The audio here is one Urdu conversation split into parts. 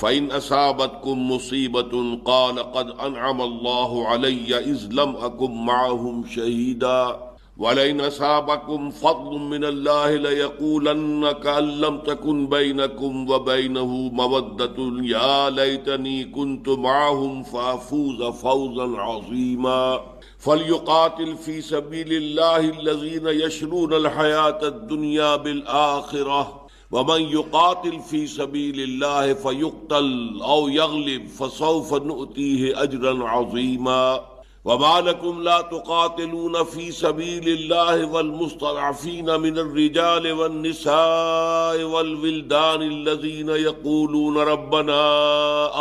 فإن أصابتكم مصيبة قال قد أنعم الله علي إذ لم أكن معهم شهيدا ولئن أصابكم فضل من الله ليقولن كأن لم تكن بينكم وبينه مودة يا ليتني كنت معهم فأفوز فوزا عظيما فليقاتل في سبيل الله الذين يشرون الحياة الدنيا بالآخرة ومن يقاتل في سبيل الله فيقتل أو يغلب فسوف نؤتيه أجرا عظيما وما لكم لا تقاتلون في سبيل الله والمستضعفين من الرجال والنساء والولدان الذين يقولون ربنا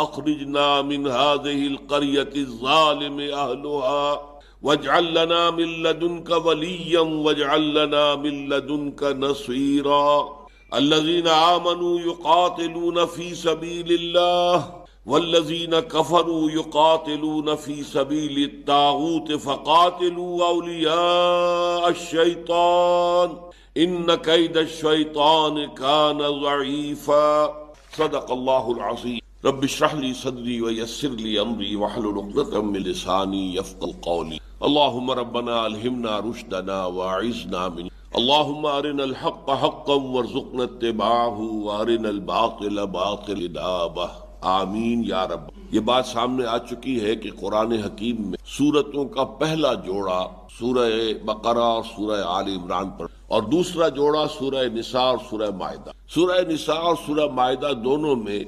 أخرجنا من هذه القرية الظالم أهلها واجعل لنا من لدنك وليا واجعل لنا من لدنك نصيرا الذين آمنوا يقاتلون في سبيل الله والذين كفروا يقاتلون في سبيل الطاغوت فقاتلوا أولياء الشيطان إن كيد الشيطان كان ضعيفا صدق الله العظيم رب اشرح لي صدري ويسر لي أمري واحلل عقدة من لساني يفقهوا قولي اللهم ربنا ألهمنا رشدنا وأعذنا من اللهم أرنا الحق حقا وارزقنا اتباعه وأرنا الباطل باطلا اجتنابه آمین یا رب۔ یہ بات سامنے آ چکی ہے کہ قرآن حکیم میں سورتوں کا پہلا جوڑا سورہ بقرہ اور سورہ آل عمران پر اور دوسرا جوڑا سورہ نساء اور سورہ مائدہ۔ سورہ نساء اور سورہ مائدہ دونوں میں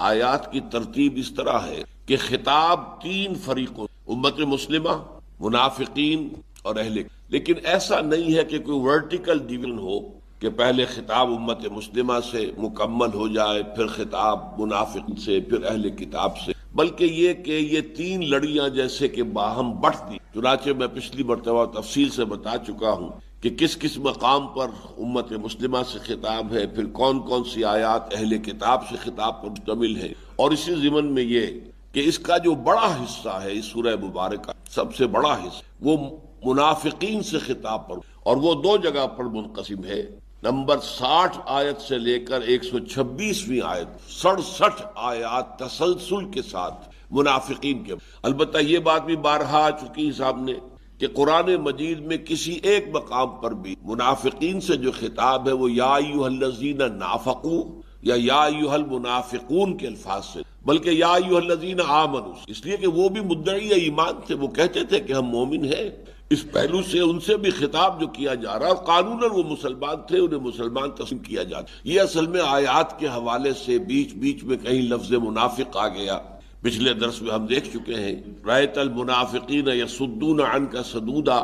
آیات کی ترتیب اس طرح ہے کہ خطاب تین فریقوں امت مسلمہ، منافقین اور اہل، لیکن ایسا نہیں ہے کہ کوئی ورٹیکل ڈویژن ہو کہ پہلے خطاب امت مسلمہ سے مکمل ہو جائے، پھر خطاب منافق سے، پھر اہل کتاب سے، بلکہ یہ کہ یہ تین لڑیاں جیسے کہ باہم بڑھتی۔ چنانچہ میں پچھلی مرتبہ تفصیل سے بتا چکا ہوں کہ کس کس مقام پر امت مسلمہ سے خطاب ہے، پھر کون کون سی آیات اہل کتاب سے خطاب پر مشتمل ہے، اور اسی ضمن میں یہ کہ اس کا جو بڑا حصہ ہے اس سورہ مبارکہ، سب سے بڑا حصہ وہ منافقین سے خطاب پر، اور وہ دو جگہ پر منقسم ہے۔ نمبر 60 آیت سے لے کر 126ویں آیت، 67 آیات تسلسل کے ساتھ منافقین کے۔ البتہ یہ بات بھی بارہا آ چکی ہے سامنے کہ قرآن مجید میں کسی ایک مقام پر بھی منافقین سے جو خطاب ہے وہ یا ایھا الذین نافقوا یا ایھا المنافقون کے الفاظ سے، بلکہ یا ایھا الذین آمنوا، اس لیے کہ وہ بھی مدعی ایمان تھے، وہ کہتے تھے کہ ہم مومن ہیں۔ اس پہلو سے ان سے بھی خطاب جو کیا جا رہا ہے، اور قانوناً وہ مسلمان تھے، انہیں مسلمان تسلیم کیا جاتا۔ یہ اصل میں آیات کے حوالے سے بیچ بیچ میں کہیں لفظ منافق آ گیا، پچھلے درس میں ہم دیکھ چکے ہیں۔ رأیت المنافقین یصدون عنک صدودا،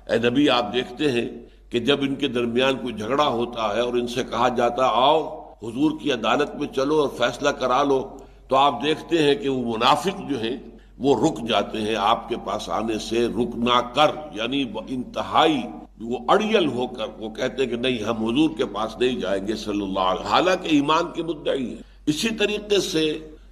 اے نبی آپ دیکھتے ہیں کہ جب ان کے درمیان کوئی جھگڑا ہوتا ہے اور ان سے کہا جاتا آؤ حضور کی عدالت میں چلو اور فیصلہ کرا لو، تو آپ دیکھتے ہیں کہ وہ منافق جو ہیں وہ رک جاتے ہیں آپ کے پاس آنے سے، رکنا کر، یعنی انتہائی وہ اڑیل ہو کر وہ کہتے ہیں کہ نہیں ہم حضور کے پاس نہیں جائیں گے صلی اللہ علیہ وسلم، حالانکہ ایمان کے مدعی ہیں۔ اسی طریقے سے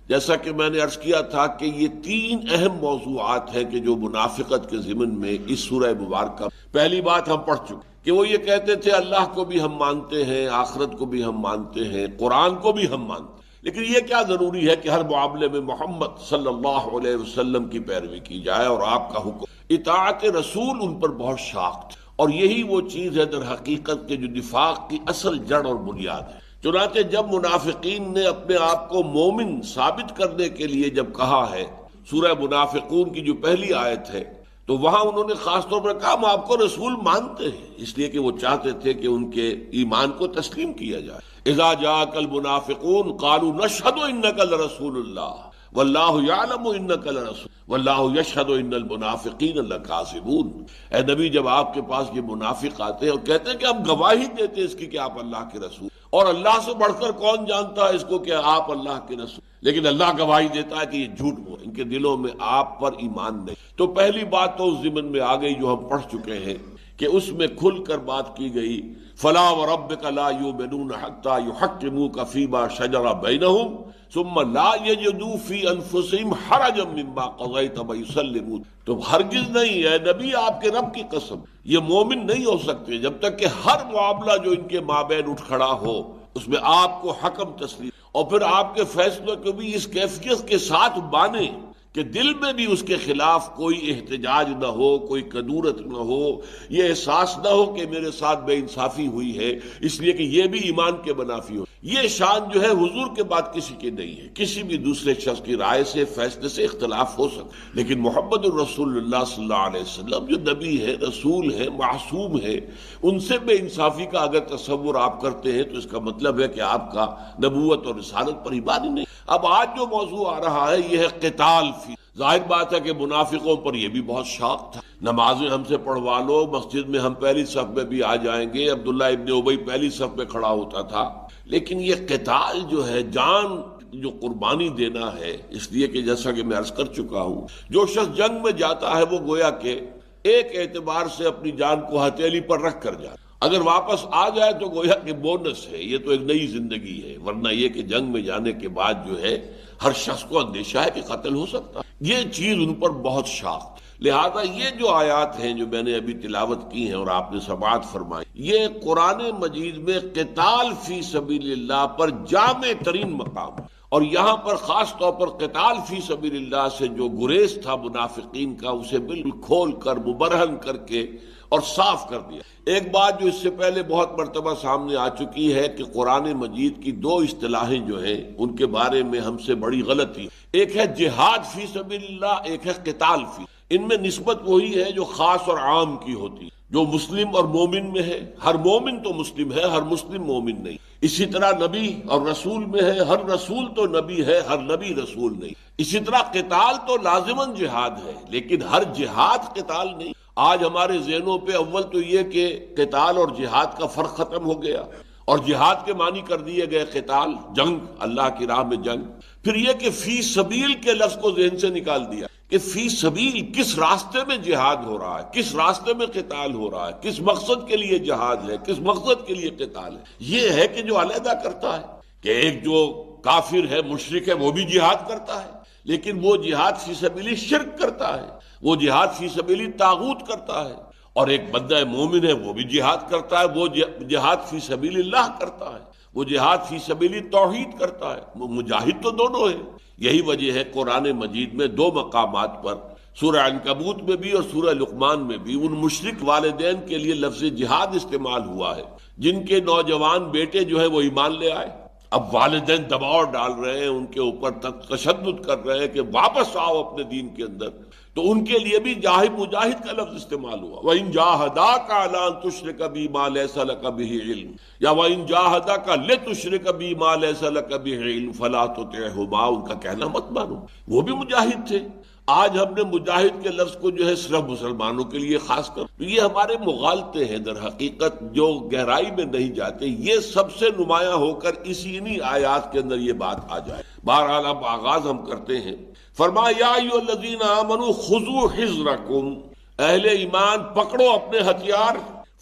جیسا کہ میں نے عرض کیا تھا کہ یہ تین اہم موضوعات ہیں کہ جو منافقت کے ضمن میں اس سورہ مبارکہ، پہلی بات ہم پڑھ چکے کہ وہ یہ کہتے تھے اللہ کو بھی ہم مانتے ہیں، آخرت کو بھی ہم مانتے ہیں، قرآن کو بھی ہم مانتے ہیں، لیکن یہ کیا ضروری ہے کہ ہر معاملے میں محمد صلی اللہ علیہ وسلم کی پیروی کی جائے اور آپ کا حکم، اطاعت رسول ان پر بہت شاق تھی، اور یہی وہ چیز ہے در حقیقت کے جو نفاق کی اصل جڑ اور بنیاد ہے۔ چنانچہ جب منافقین نے اپنے آپ کو مومن ثابت کرنے کے لیے جب کہا ہے، سورہ منافقون کی جو پہلی آیت ہے، تو وہاں انہوں نے خاص طور پر کہا ہم آپ کو رسول مانتے ہیں، اس لیے کہ وہ چاہتے تھے کہ ان کے ایمان کو تسلیم کیا جائے۔ اذا جاءك المنافقون قالوا نشهد انك لرسول الله والله يعلم انك لرسول والله يشهد ان المنافقين لكاذبون۔ اے نبی جب آپ کے پاس یہ منافق آتے ہیں اور کہتے ہیں کہ ہم گواہی دیتے ہیں اس کی کہ آپ اللہ کے رسول، اور اللہ سے بڑھ کر کون جانتا ہے اس کو کہ آپ اللہ کے رسول، لیکن اللہ گواہی دیتا ہے کہ یہ جھوٹ ہو، ان کے دلوں میں آپ پر ایمان نہیں۔ تو پہلی بات تو اس ضمن میں آ گئی جو ہم پڑھ چکے ہیں کہ اس میں کھل کر بات کی گئی، فلا وربک لا یؤمنون حتی یحکموک فیما شجر بینہم ثم لا یجدوا فی انفسہم حرجا مما قضیت ویسلموا۔ تو ہرگز نہیں ہے نبی، آپ کے رب کی قسم، یہ مومن نہیں ہو سکتے جب تک کہ ہر معاملہ جو ان کے مابین اٹھ کھڑا ہو اس میں آپ کو حکم تسلیم، اور پھر آپ کے فیصلوں کو بھی اس کیفیت کے ساتھ مانیں کہ دل میں بھی اس کے خلاف کوئی احتجاج نہ ہو، کوئی کدورت نہ ہو، یہ احساس نہ ہو کہ میرے ساتھ بے انصافی ہوئی ہے، اس لیے کہ یہ بھی ایمان کے منافی ہو۔ یہ شان جو ہے حضور کے بعد کسی کی نہیں ہے۔ کسی بھی دوسرے شخص کی رائے سے، فیصلے سے اختلاف ہو سکتا، لیکن محمد الرسول اللہ صلی اللہ علیہ وسلم جو نبی ہے، رسول ہے، معصوم ہے، ان سے بے انصافی کا اگر تصور آپ کرتے ہیں تو اس کا مطلب ہے کہ آپ کا نبوت اور رسالت پر ایمان ہی نہیں۔ اب آج جو موضوع آ رہا ہے یہ ہے قتال فی، ظاہر بات ہے کہ منافقوں پر یہ بھی بہت شوق تھا، نمازیں ہم سے پڑھوا لو، مسجد میں ہم پہلی صف میں بھی آ جائیں گے، عبداللہ ابن ابی پہلی صف میں کھڑا ہوتا تھا۔ لیکن یہ قتال جو ہے، جان جو قربانی دینا ہے، اس لیے کہ جیسا کہ میں عرض کر چکا ہوں، جو شخص جنگ میں جاتا ہے وہ گویا کہ ایک اعتبار سے اپنی جان کو ہتھیلی پر رکھ کر جاتا ہے، اگر واپس آ جائے تو گویا کہ بونس ہے، یہ تو ایک نئی زندگی ہے، ورنہ یہ کہ جنگ میں جانے کے بعد جو ہے ہر شخص کو اندیشہ ہے کہ قتل ہو سکتا ہے۔ یہ چیز ان پر بہت شاق، لہذا یہ جو آیات ہیں جو میں نے ابھی تلاوت کی ہیں اور آپ نے سماعت فرمائی، یہ قرآن مجید میں قتال فی سبیل اللہ پر جامع ترین مقام، اور یہاں پر خاص طور پر قتال فی سبیل اللہ سے جو گریز تھا منافقین کا، اسے بالکل کھول کر مبرہن کر کے اور صاف کر دیا۔ ایک بات جو اس سے پہلے بہت مرتبہ سامنے آ چکی ہے کہ قرآن مجید کی دو اصطلاحیں جو ہیں ان کے بارے میں ہم سے بڑی غلطی، ایک ہے جہاد فی سبیل اللہ، ایک ہے قتال فی، ان میں نسبت وہی ہے جو خاص اور عام کی ہوتی ہے، جو مسلم اور مومن میں ہے، ہر مومن تو مسلم ہے، ہر مسلم مومن نہیں۔ اسی طرح نبی اور رسول میں ہے، ہر رسول تو نبی ہے، ہر نبی رسول نہیں۔ اسی طرح قتال تو لازماً جہاد ہے، لیکن ہر جہاد قتال نہیں۔ آج ہمارے ذہنوں پہ اول تو یہ کہ قتال اور جہاد کا فرق ختم ہو گیا، اور جہاد کے معنی کر دیے گئے قتال، جنگ، اللہ کی راہ میں جنگ۔ پھر یہ کہ فی سبیل کے لفظ کو ذہن سے نکال دیا کہ فی سبیل کس راستے میں جہاد ہو رہا ہے، کس راستے میں قتال ہو رہا ہے، کس مقصد کے لیے جہاد ہے، کس مقصد کے لیے قتال ہے۔ یہ ہے کہ جو علیحدہ کرتا ہے کہ ایک جو کافر ہے، مشرک ہے، وہ بھی جہاد کرتا ہے، لیکن وہ جہاد فی سبیل شرک کرتا ہے، وہ جہاد فی سبیل طاغوت کرتا ہے، اور ایک بندہ مومن ہے وہ بھی جہاد کرتا ہے، وہ جہاد فی سبیل اللہ کرتا ہے، وہ جہاد فی سبیل توحید کرتا ہے، وہ مجاہد تو دونوں ہے۔ یہی وجہ ہے قرآن مجید میں دو مقامات پر، سورہ عنکبوت میں بھی اور سورہ لقمان میں بھی، ان مشرک والدین کے لیے لفظ جہاد استعمال ہوا ہے جن کے نوجوان بیٹے جو ہے وہ ایمان لے آئے۔ اب والدین دباؤ ڈال رہے ہیں، ان کے اوپر تشدد کر رہے ہیں کہ واپس آؤ اپنے دین کے اندر، تو ان کے لیے بھی مجاہد کا لفظ استعمال ہوا۔ وَإِن جَاهَدَاكَ عَلَىٰ أَن تُشْرِكَ بِي مَا لَيْسَ لَكَ بِهِ عِلْمٌ یا وَإِن جَاهَدَاكَ لِتُشْرِكَ بِي مَا لَيْسَ لَكَ بِهِ عِلْمٌ فَلَا تُطِعْهُمَا، ان کا کہنا مت مانو، وہ بھی مجاہد تھے۔ آج ہم نے مجاہد کے لفظ کو جو ہے صرف مسلمانوں کے لیے خاص کر، تو یہ ہمارے مغالطے ہیں در حقیقت جو گہرائی میں نہیں جاتے، یہ سب سے نمایاں ہو کر انہی آیات کے اندر یہ بات آ جائے۔ بہرحال اب آغاز ہم کرتے ہیں۔ فرمایا یا ایھا الذین آمنوا خذوا حذرکم، اہل ایمان پکڑو اپنے ہتھیار،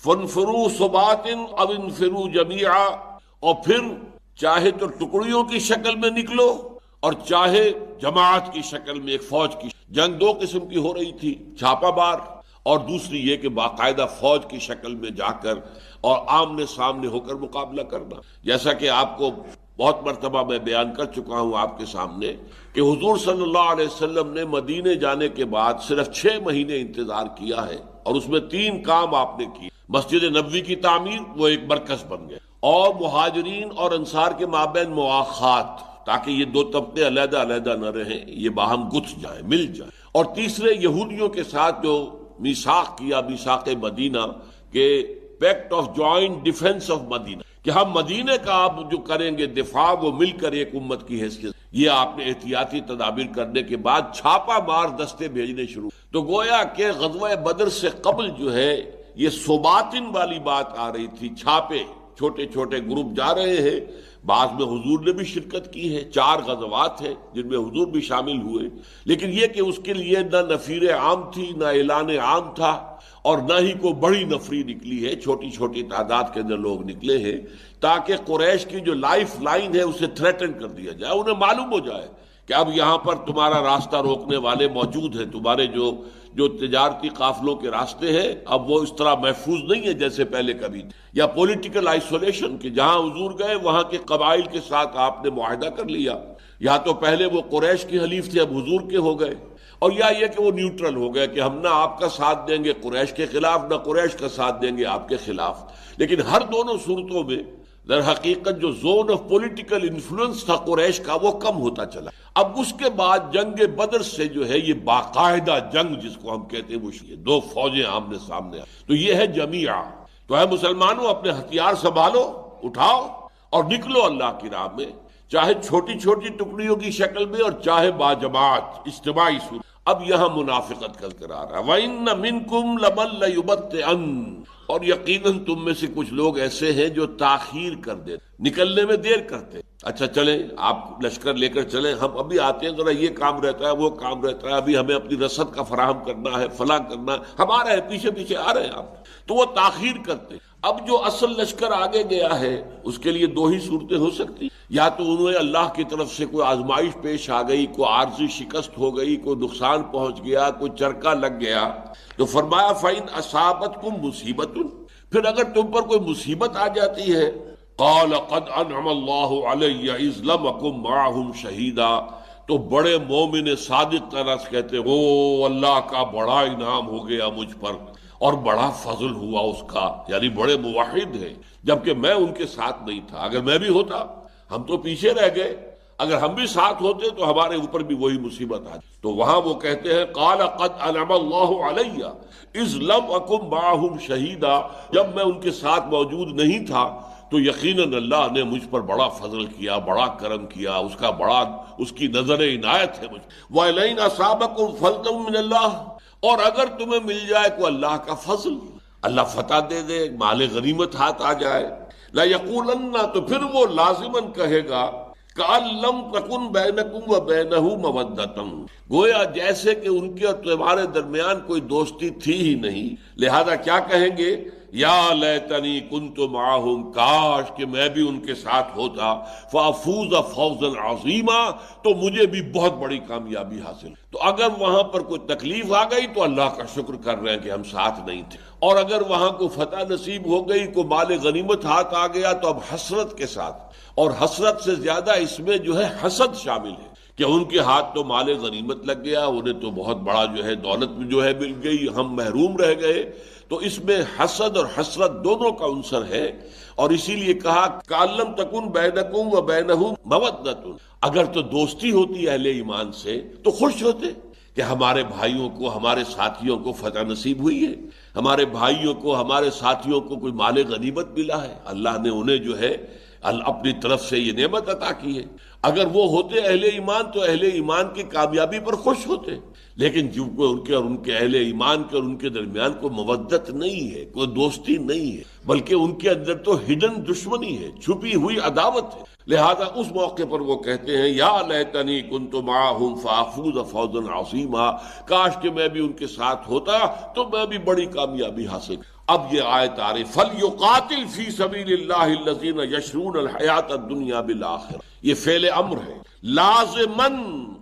فانفروا ثبات او انفروا جمیعا، اور پھر چاہے تو ٹکڑیوں کی شکل میں نکلو اور چاہے جماعت کی شکل میں، ایک فوج کی جنگ دو قسم کی ہو رہی تھی، چھاپہ مار، اور دوسری یہ کہ باقاعدہ فوج کی شکل میں جا کر اور آمنے سامنے ہو کر مقابلہ کرنا۔ جیسا کہ آپ کو بہت مرتبہ میں بیان کر چکا ہوں آپ کے سامنے کہ حضور صلی اللہ علیہ وسلم نے مدینے جانے کے بعد صرف 6 مہینے انتظار کیا ہے، اور اس میں 3 کام آپ نے کیے۔ مسجد نبوی کی تعمیر، وہ ایک مرکز بن گیا، اور مہاجرین اور انصار کے مابین مواخات، تاکہ یہ دو طبقے علیحدہ علیحدہ نہ رہیں، یہ باہم گتھ جائیں، مل جائیں، اور تیسرے یہودیوں کے ساتھ جو میثاق کیا، میثاق مدینہ، کہ pact of joint defence of Medina, کہ ہم مدینے کا آپ جو کریں گے دفاع، وہ مل کر ایک امت کی حیثیت، یہ آپ نے احتیاطی تدابیر کرنے کے بعد چھاپا مار دستے بھیجنے شروع۔ تو گویا کہ غزوہ بدر سے قبل جو ہے یہ صباتن والی بات آ رہی تھی، چھاپے، چھوٹے چھوٹے گروپ جا رہے ہیں، بعض میں حضور نے بھی شرکت کی ہے، 4 غزوات ہیں جن میں حضور بھی شامل ہوئے، لیکن یہ کہ اس کے لیے نہ نفیر عام تھی، نہ اعلان عام تھا، اور نہ ہی کوئی بڑی نفری نکلی ہے، چھوٹی چھوٹی تعداد کے اندر لوگ نکلے ہیں، تاکہ قریش کی جو لائف لائن ہے اسے تھریٹن کر دیا جائے، انہیں معلوم ہو جائے کہ اب یہاں پر تمہارا راستہ روکنے والے موجود ہیں، تمہارے جو تجارتی قافلوں کے راستے ہیں اب وہ اس طرح محفوظ نہیں ہے جیسے پہلے کبھی تھے، یا پولیٹیکل آئسولیشن کہ جہاں حضور گئے وہاں کے قبائل کے ساتھ آپ نے معاہدہ کر لیا، یا تو پہلے وہ قریش کے حلیف تھے اب حضور کے ہو گئے، اور یا یہ کہ وہ نیوٹرل ہو گئے کہ ہم نہ آپ کا ساتھ دیں گے قریش کے خلاف، نہ قریش کا ساتھ دیں گے آپ کے خلاف۔ لیکن ہر دونوں صورتوں میں در حقیقت جو زون آف پولیٹیکل انفلوئنس تھا قریش کا وہ کم ہوتا چلا۔ اب اس کے بعد جنگ بدر سے جو ہے یہ باقاعدہ جنگ جس کو ہم کہتے ہیں وہ دو فوجیں آمنے سامنے تو یہ ہے جمیعہ۔ تو اے مسلمانوں اپنے ہتھیار سنبھالو، اٹھاؤ اور نکلو اللہ کی راہ میں، چاہے چھوٹی چھوٹی ٹکڑیوں کی شکل میں اور چاہے باجماعت اجتماعی صورت۔ اب یہاں منافقت کا ذکر آ رہا ہے، وَإِنَّ مِنْكُمْ لَمَن لَيُبَطِّئَنَّ، اور یقیناً تم میں سے کچھ لوگ ایسے ہیں جو تاخیر کر دے، نکلنے میں دیر کرتے ہیں۔ اچھا چلیں آپ لشکر لے کر چلیں، ہم ابھی آتے ہیں، ذرا یہ کام رہتا ہے وہ کام رہتا ہے، ابھی ہمیں اپنی رسد کا فراہم کرنا ہے، فلاں کرنا ہے، ہم آ رہے ہیں، پیچھے پیچھے آ رہے ہیں آپ، تو وہ تاخیر کرتے ہیں۔ اب جو اصل لشکر آگے گیا ہے اس کے لیے دو ہی صورتیں ہو سکتی، یا تو انہیں اللہ کی طرف سے کوئی آزمائش پیش آ گئی، کوئی عارضی شکست ہو گئی، کوئی نقصان پہنچ گیا، کوئی چرکا لگ گیا، تو فرمایا فَإِنْ أَصَابَتْكُمْ مُصِیبَةٌ، پھر اگر تم پر کوئی مصیبت آ جاتی ہے، قَالَ قَدْ أَنْعَمَ اللَّهُ عَلَيَّ إِذْ لَمْ أَكُنْ مَعَهُمْ شَهِيدًا، تو بڑے مومن صادق طرح سے کہتے ہیں او اللہ کا بڑا انعام ہو گیا مجھ پر اور بڑا فضل ہوا اس کا، یعنی بڑے موحد ہیں، جبکہ میں ان کے ساتھ نہیں تھا، اگر میں بھی ہوتا ہم تو پیچھے رہ گئے، اگر ہم بھی ساتھ ہوتے تو ہمارے اوپر بھی وہی مصیبت آ جاتی۔ تو وہاں وہ کہتے ہیں قال قد انعم اللہ علیہ اذ لم اکن معہم شہیدا، جب میں ان کے ساتھ موجود نہیں تھا تو یقیناً اللہ نے مجھ پر بڑا فضل کیا، بڑا کرم کیا، اس کی نظر عنایت ہے مجھ۔ وَإِنْ أَصَابَكُمْ فَضْلٌ مِّنَ اللَّهِ، اور اگر تمہیں مل جائے کوئی اللہ کا فضل، اللہ فتح دے دے، مال غنیمت ہاتھ آ جائے، لَيَقُولَنَّ، تو پھر وہ لازماً کہے گا کأن لم تکن بینکم و بینہ مودۃ، گویا جیسے کہ ان کے اور تمہارے درمیان کوئی دوستی تھی ہی نہیں، لہذا کیا کہیں گے یا لیتنی کنت معہم، کاش کہ میں بھی ان کے ساتھ ہوتا، فافوز فوزا عظیما، تو مجھے بھی بہت بڑی کامیابی حاصل۔ تو اگر وہاں پر کوئی تکلیف آ گئی تو اللہ کا شکر کر رہے ہیں کہ ہم ساتھ نہیں تھے، اور اگر وہاں کو فتح نصیب ہو گئی، کو مال غنیمت ہاتھ آ گیا، تو اب حسرت کے ساتھ، اور حسرت سے زیادہ اس میں جو ہے حسد شامل ہے کہ ان کے ہاتھ تو مال غنیمت لگ گیا، انہیں تو بہت بڑا جو ہے دولت جو ہے مل گئی، ہم محروم رہ گئے۔ تو اس میں حسد اور حسرت دونوں کا عنصر ہے، اور اسی لیے کہا کأن لم تکن بینکم و بینہ مودۃ، اگر تو دوستی ہوتی اہل ایمان سے تو خوش ہوتے کہ ہمارے بھائیوں کو، ہمارے ساتھیوں کو فتح نصیب ہوئی ہے، ہمارے بھائیوں کو، ہمارے ساتھیوں کو کوئی مال غنیمت ملا ہے، اللہ نے انہیں جو ہے اپنی طرف سے یہ نعمت عطا کی ہے۔ اگر وہ ہوتے اہل ایمان تو اہل ایمان کی کامیابی پر خوش ہوتے، لیکن چونکہ ان کے اور ان کے اہل ایمان کے اور ان کے درمیان کوئی مودت نہیں ہے، کوئی دوستی نہیں ہے، بلکہ ان کے اندر تو ہڈن دشمنی ہے، چھپی ہوئی عداوت ہے، لہذا اس موقع پر وہ کہتے ہیں یا لیتنی کنت معہم فافوز فوزا عظیما، کاش کہ میں بھی ان کے ساتھ ہوتا تو میں بھی بڑی کامیابی حاصل۔ اب یہ آیت آ رہی فَلْيُقَاتِلْ فِي سَبِيلِ اللَّهِ الَّذِينَ يَشْرُونَ الْحَيَاةَ الدُّنْيَا بِالْآخِرَةِ، یہ فعل امر ہے، لازماً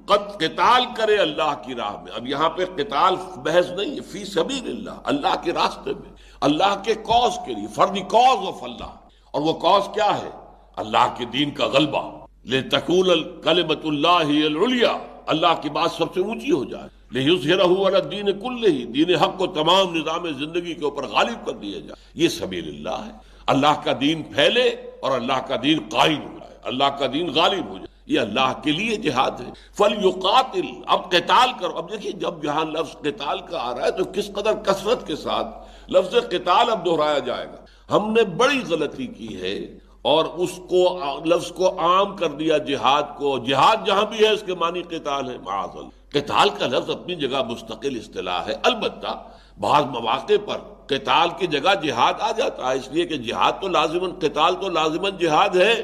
قتال کرے اللہ کی راہ میں۔ اب یہاں پہ قتال بحث نہیں ہے، فی سبیل اللہ، اللہ کے راستے میں، اللہ کے کاز کے لیے، فار دی کاز آف اللہ، اور وہ کاز کیا ہے؟ اللہ کے دین کا غلبہ، لِتَكُونَ كَلِمَةُ اللَّهِ الْعُلْيَا، اللہ کی بات سب سے اونچی ہو جائے، لِيُظْهِرَهُ عَلَى الدِّينِ كُلِّهِ، دین حق کو تمام نظام زندگی کے اوپر غالب کر دیا جائے، یہ سبیل اللہ ہے، اللہ کا دین پھیلے اور اللہ کا دین قائم ہو جائے، اللہ کا دین غالب ہو جائے، یہ اللہ کے لیے جہاد ہے۔ فَلْيُقَاتِلْ، اب قتال کرو۔ اب دیکھیے جب یہاں لفظ قتال کا آ رہا ہے تو کس قدر کثرت کے ساتھ لفظ قتال اب دہرایا جائے گا۔ ہم نے بڑی غلطی کی ہے اور اس کو لفظ کو عام کر دیا جہاد کو، جہاد جہاں بھی ہے اس کے معنی قتال ہے، معاذ اللہ۔ قتال کا لفظ اپنی جگہ مستقل اصطلاح ہے، البتہ بعض مواقع پر قتال کی جگہ جہاد آ جاتا ہے، اس لیے کہ جہاد تو لازماً، قتال تو لازماً جہاد ہے،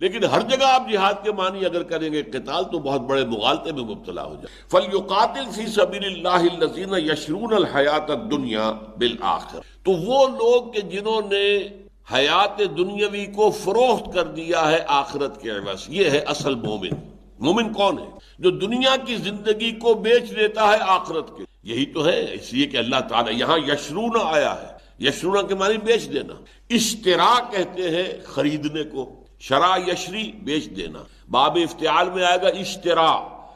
لیکن ہر جگہ آپ جہاد کے معنی اگر کریں گے قتال تو بہت بڑے مغالطے میں مبتلا ہو جائے۔ فَلْيُقَاتِلْ فِي سَبِيلِ اللَّهِ الَّذِينَ يَشْرُونَ الْحَيَاةَ الدُّنْيَا بِالْآخِرَةِ، تو وہ لوگ کہ جنہوں نے حیات دنیاوی کو فروخت کر دیا ہے آخرت کے عوض، یہ ہے اصل مومن، مومن کون ہے؟ جو دنیا کی زندگی کو بیچ دیتا ہے آخرت کے، یہی تو ہے۔ اس لیے کہ اللہ تعالیٰ یہاں یشرون آیا ہے، یشرون کے معنی بیچ دینا، اشترا کہتے ہیں خریدنے کو، شرا یشری بیچ دینا، باب افتعال میں آئے گا اشترا،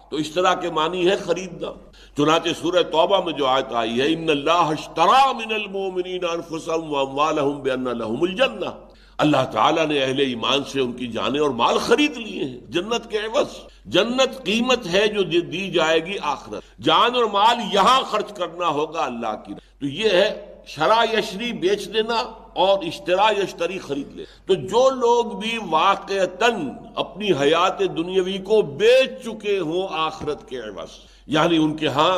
تو اشترا کے معنی ہے خریدنا۔ چنانچہ سورہ توبہ میں جو آیت آئی ہے ان اللہ اشترا من المؤمنین انفسهم واموالهم بان لهم الجنہ، اللہ تعالیٰ نے اہل ایمان سے ان کی جانیں اور مال خرید لیے ہیں جنت کے عوض۔ جنت قیمت ہے جو دی جائے گی آخرت، جان اور مال یہاں خرچ کرنا ہوگا اللہ کی۔ تو یہ ہے شرع یشری بیچ دینا اور اشترا یشتری خرید لے۔ تو جو لوگ بھی واقعتاً اپنی حیات دنیاوی کو بیچ چکے ہوں آخرت کے عوض، یعنی ان کے ہاں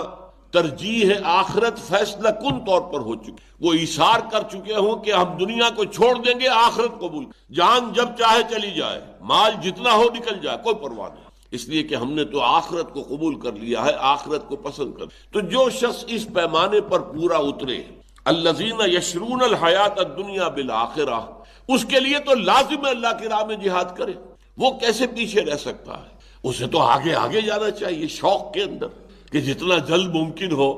ترجیح آخرت فیصلہ کن طور پر ہو چکی، وہ ایثار کر چکے ہوں کہ ہم دنیا کو چھوڑ دیں گے، آخرت قبول، جان جب چاہے چلی جائے، مال جتنا ہو نکل جائے، کوئی پرواہ نہیں، اس لیے کہ ہم نے تو آخرت کو قبول کر لیا ہے، آخرت کو پسند کر۔ تو جو شخص اس پیمانے پر پورا اترے، الذین یشرون الحیات الدنیا بالآخرہ، اس کے لیے تو لازم ہے اللہ کی راہ میں جہاد کرے۔ وہ کیسے پیچھے رہ سکتا ہے؟ اسے تو آگے آگے جانا چاہیے شوق کے اندر، کہ جتنا جلد ممکن ہو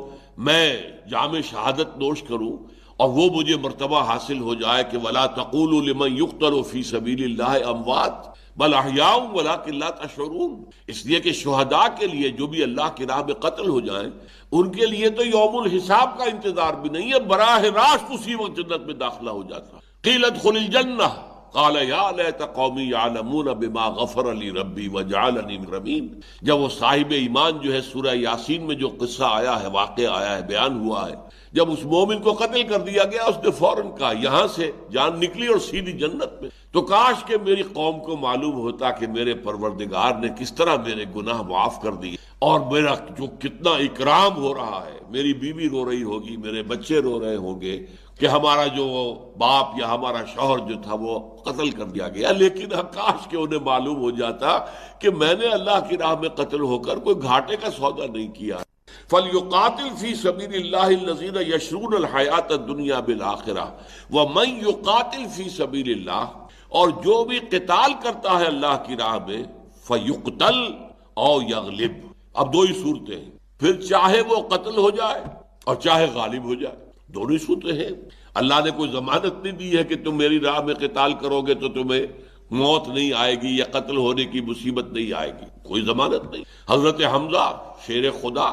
میں جام شہادت نوش کروں اور وہ مجھے مرتبہ حاصل ہو جائے کہ وَلَا تَقُولُوا لِمَنْ يُقْتَلُ فِي سَبِيلِ اللَّهِ أَمْوَاتٌ بَلْ أَحْيَاءٌ وَلَكِنْ لَا تَشْعُرُونَ۔ اس لیے کہ شہداء کے لیے جو بھی اللہ کی راہ میں قتل ہو جائیں، ان کے لیے تو یوم الحساب کا انتظار بھی نہیں ہے، براہ راست اسی وقت جنت میں داخلہ ہو جاتا۔ قِيلَ ادْخُلِ الْجَنَّةَ قال یا لیت قومی یعلمون بما غفر لی ربی وجعلنی مکرمین۔ جب وہ صاحب ایمان جو ہے سورہ یاسین میں جو قصہ آیا ہے، واقعہ آیا ہے، بیان ہوا ہے، جب اس مومن کو قتل کر دیا گیا، اس نے فوراً کہا یہاں سے جان نکلی اور سیدھی جنت میں، تو کاش کہ میری قوم کو معلوم ہوتا کہ میرے پروردگار نے کس طرح میرے گناہ معاف کر دیے اور میرا جو کتنا اکرام ہو رہا ہے، میری بیوی رو رہی ہوگی، میرے بچے رو رہے ہوں گے کہ ہمارا جو باپ یا ہمارا شوہر جو تھا وہ قتل کر دیا گیا، لیکن کاش کہ انہیں معلوم ہو جاتا کہ میں نے اللہ کی راہ میں قتل ہو کر کوئی گھاٹے کا سودا نہیں کیا۔ فَلْيُقَاتِلْ فِي سَبِيلِ اللَّهِ الَّذِينَ يَشْرُونَ الْحَيَاةَ الدُّنْيَا بِالْآخِرَةِ وَمَنْ يُقَاتِلْ فِي سَبِيلِ اللَّهِ، اور جو بھی قتال کرتا ہے اللہ کی راہ میں، فَيُقْتَلْ أَوْ يَغْلِبْ، اب دو ہی صورتیں ہیں، پھر چاہے وہ قتل ہو جائے اور چاہے غالب ہو جائے، دونوں ہی صورتیں ہیں۔ اللہ نے کوئی ضمانت نہیں دی ہے کہ تم میری راہ میں قتال کرو گے تو تمہیں موت نہیں آئے گی یا قتل ہونے کی مصیبت نہیں آئے گی، کوئی ضمانت نہیں۔ حضرت حمزہ شیر خدا،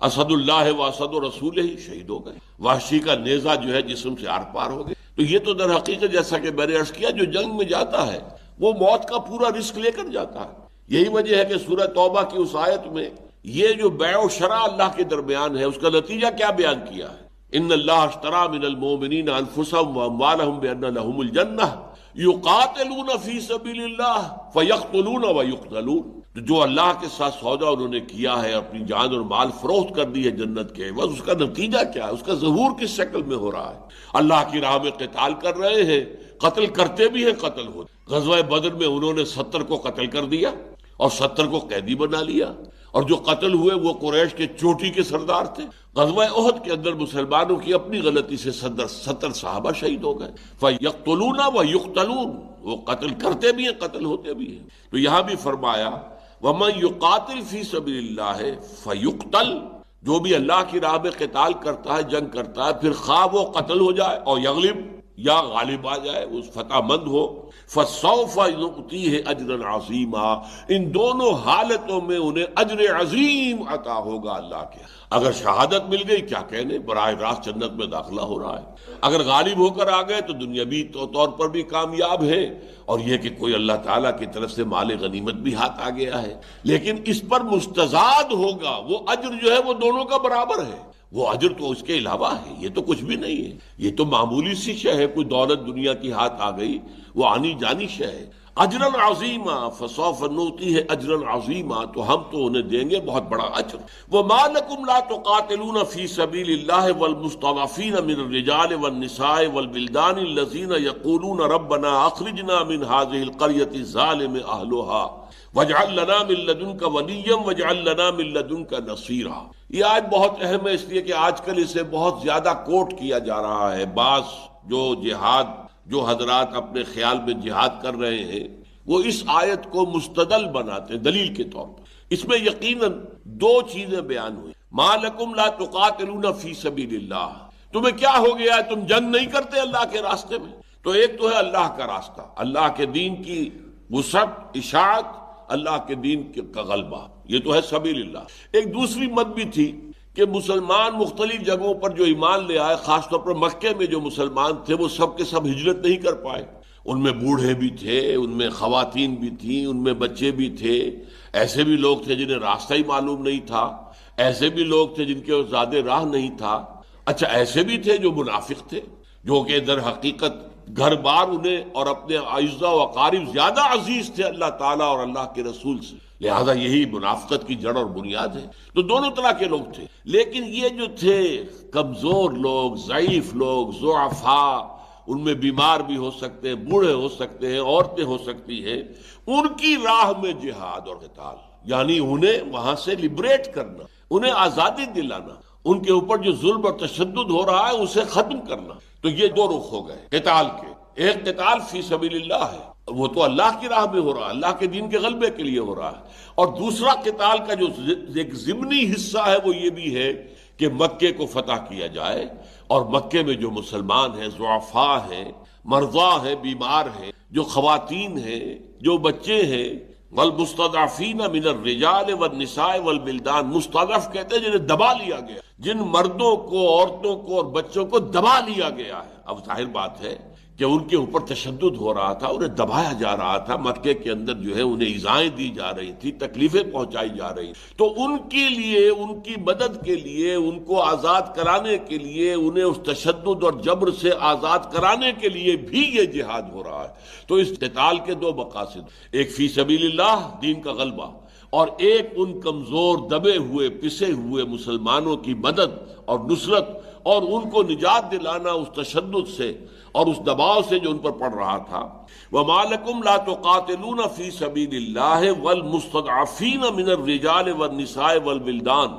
اسد اللہ و اسد رسول ہی، شہید ہو گئے، وحشی کا نیزہ جو ہے جسم سے آر پار ہو گئے۔ تو یہ تو در حقیقت جیسا کہ میں نے عرض کیا، جو جنگ میں جاتا ہے وہ موت کا پورا رسک لے کر جاتا ہے۔ یہی وجہ ہے کہ سورہ توبہ کی اس آیت میں یہ جو بیع و شراء اللہ کے درمیان ہے، اس کا نتیجہ کیا بیان کیا ہے؟ ان اللہ اشترى من المؤمنین انفسهم واموالهم بان لهم الجنہ یقاتلون فی سبیل اللہ فیقتلون ویقتلون۔ تو جو اللہ کے ساتھ سودا انہوں نے کیا ہے، اپنی جان اور مال فروخت کر دی ہے جنت کے عوض، اس کا نتیجہ کیا ہے؟ اس کا ظہور کس شکل میں ہو رہا ہے؟ اللہ کی راہ میں قتال کر رہے ہیں، قتل کرتے بھی ہیں، قتل ہوتے۔ غزوہ بدر میں انہوں نے 70 کو قتل کر دیا اور 70 کو قیدی بنا لیا، اور جو قتل ہوئے وہ قریش کے چوٹی کے سردار تھے۔ غزوہ احد کے اندر مسلمانوں کی اپنی غلطی سے 70 صحابہ شہید ہو گئے۔ فَيَقْتُلُونَ وَيُقْتَلُونَ، وہ قتل کرتے بھی ہیں، قتل ہوتے بھی ہیں۔ تو یہاں بھی فرمایا وَمَن يُقَاتِلْ فِي سَبِيلِ اللَّهِ فَيُقْتَلْ، جو بھی اللہ کی راہ میں قتال کرتا ہے، جنگ کرتا ہے، پھر خواہ وہ قتل ہو جائے اور یغلب، یا غالب آ جائے، اس فتح مند ہو، فَسَوْفَ نُؤْتِيهِ أَجْرًا عَظِيمًا، ان دونوں حالتوں میں انہیں اجر عظیم عطا ہوگا اللہ کے۔ اگر شہادت مل گئی کیا کہنے، براہ راست جنت میں داخلہ ہو رہا ہے۔ اگر غالب ہو کر آ گئے تو دنیاوی طور پر بھی کامیاب ہے، اور یہ کہ کوئی اللہ تعالیٰ کی طرف سے مال غنیمت بھی ہاتھ آ گیا ہے، لیکن اس پر مستزاد ہوگا، وہ اجر جو ہے وہ دونوں کا برابر ہے۔ وہ اجر تو اس کے علاوہ ہے، یہ تو کچھ بھی نہیں ہے، یہ تو معمولی سی شے ہے، کوئی دولت دنیا کی ہاتھ آ گئی، وہ آنی جانی شے ہے۔ اجرا عظیما فسوف نؤتیہ اجرا عظیما، تو ہم تو انہیں دیں گے بہت بڑا اجر۔ وما لکم لا تقاتلون فی سبیل اللہ والمستضعفین من الرجال والنساء والولدان الذین یقولون ربنا اخرجنا من هذه القرية الظالم اهلها واجعل لنا من لدنک ولیا واجعل لنا من لدنک نصیرا۔ یہ آیت بہت اہم ہے، اس لیے کہ آج کل اسے بہت زیادہ کوٹ کیا جا رہا ہے۔ بعض جو حضرات اپنے خیال میں جہاد کر رہے ہیں، وہ اس آیت کو مستدل بناتے ہیں، دلیل کے طور پر۔ اس میں یقیناً دو چیزیں بیان ہوئی. ما لکم لا تقاتلون فی سبیل اللہ، تمہیں کیا ہو گیا ہے، تم جنگ نہیں کرتے اللہ کے راستے میں؟ تو ایک تو ہے اللہ کا راستہ، اللہ کے دین کی وسعت، اشاعت، اللہ کے دین کا غلبہ، یہ تو ہے سبیل اللہ. ایک دوسری مت بھی تھی کہ مسلمان مختلف جگہوں پر جو ایمان لے آئے، خاص طور پر مکے میں جو مسلمان تھے وہ سب کے سب ہجرت نہیں کر پائے. ان میں بوڑھے بھی تھے، ان میں خواتین بھی تھیں، ان میں بچے بھی تھے، ایسے بھی لوگ تھے جنہیں راستہ ہی معلوم نہیں تھا، ایسے بھی لوگ تھے جن کے زیادہ راہ نہیں تھا. اچھا ایسے بھی تھے جو منافق تھے، جو کہ در حقیقت گھر بار انہیں اور اپنے اعزاء و اقارب زیادہ عزیز تھے اللہ تعالیٰ اور اللہ کے رسول سے، لہذا یہی منافقت کی جڑ اور بنیاد ہے. تو دونوں طرح کے لوگ تھے. لیکن یہ جو تھے کمزور لوگ، ضعیف لوگ، ضعفاء، ان میں بیمار بھی ہو سکتے ہیں، بوڑھے ہو سکتے ہیں، عورتیں ہو سکتی ہیں، ان کی راہ میں جہاد اور قتال، یعنی انہیں وہاں سے لبریٹ کرنا، انہیں آزادی دلانا، ان کے اوپر جو ظلم اور تشدد ہو رہا ہے اسے ختم کرنا. تو یہ دو رخ ہو گئے قتال کے. ایک قتال فی سبیل اللہ ہے، وہ تو اللہ کی راہ میں ہو رہا ہے، اللہ کے دین کے غلبے کے لیے ہو رہا ہے. اور دوسرا قتال کا جو ایک ضمنی حصہ ہے وہ یہ بھی ہے کہ مکے کو فتح کیا جائے، اور مکے میں جو مسلمان ہیں، ضعفاء ہیں، مرضى ہیں، بیمار ہیں، جو خواتین ہیں، جو بچے ہیں، والمستضعفین من الرجال والنساء والبلدان، مستضعف کہتے ہیں جنہیں دبا لیا گیا، جن مردوں کو، عورتوں کو اور بچوں کو دبا لیا گیا ہے. اب ظاہر بات ہے کہ ان کے اوپر تشدد ہو رہا تھا، انہیں دبایا جا رہا تھا، مکے کے اندر جو ہے انہیں ایذائیں دی جا رہی تھی، تکلیفیں پہنچائی جا رہی. تو ان کے لیے، ان کی مدد کے لیے، ان کو آزاد کرانے کے لیے، انہیں اس تشدد اور جبر سے آزاد کرانے کے لیے بھی یہ جہاد ہو رہا ہے. تو اس قتال کے دو مقاصد، ایک فی سبیل اللہ دین کا غلبہ، اور ایک ان کمزور دبے ہوئے پسے ہوئے مسلمانوں کی مدد اور نصرت، اور ان کو نجات دلانا اس تشدد سے اور اس دباؤ سے جو ان پر پڑ رہا تھا. وَمَا لَكُمْ لَا تُقَاتِلُونَ فِي سَبِيلِ اللَّهِ وَالْمُسْتَضْعَفِينَ مِنَ الرِّجَالِ وَالنِّسَاءِ وَالْوِلْدَانِ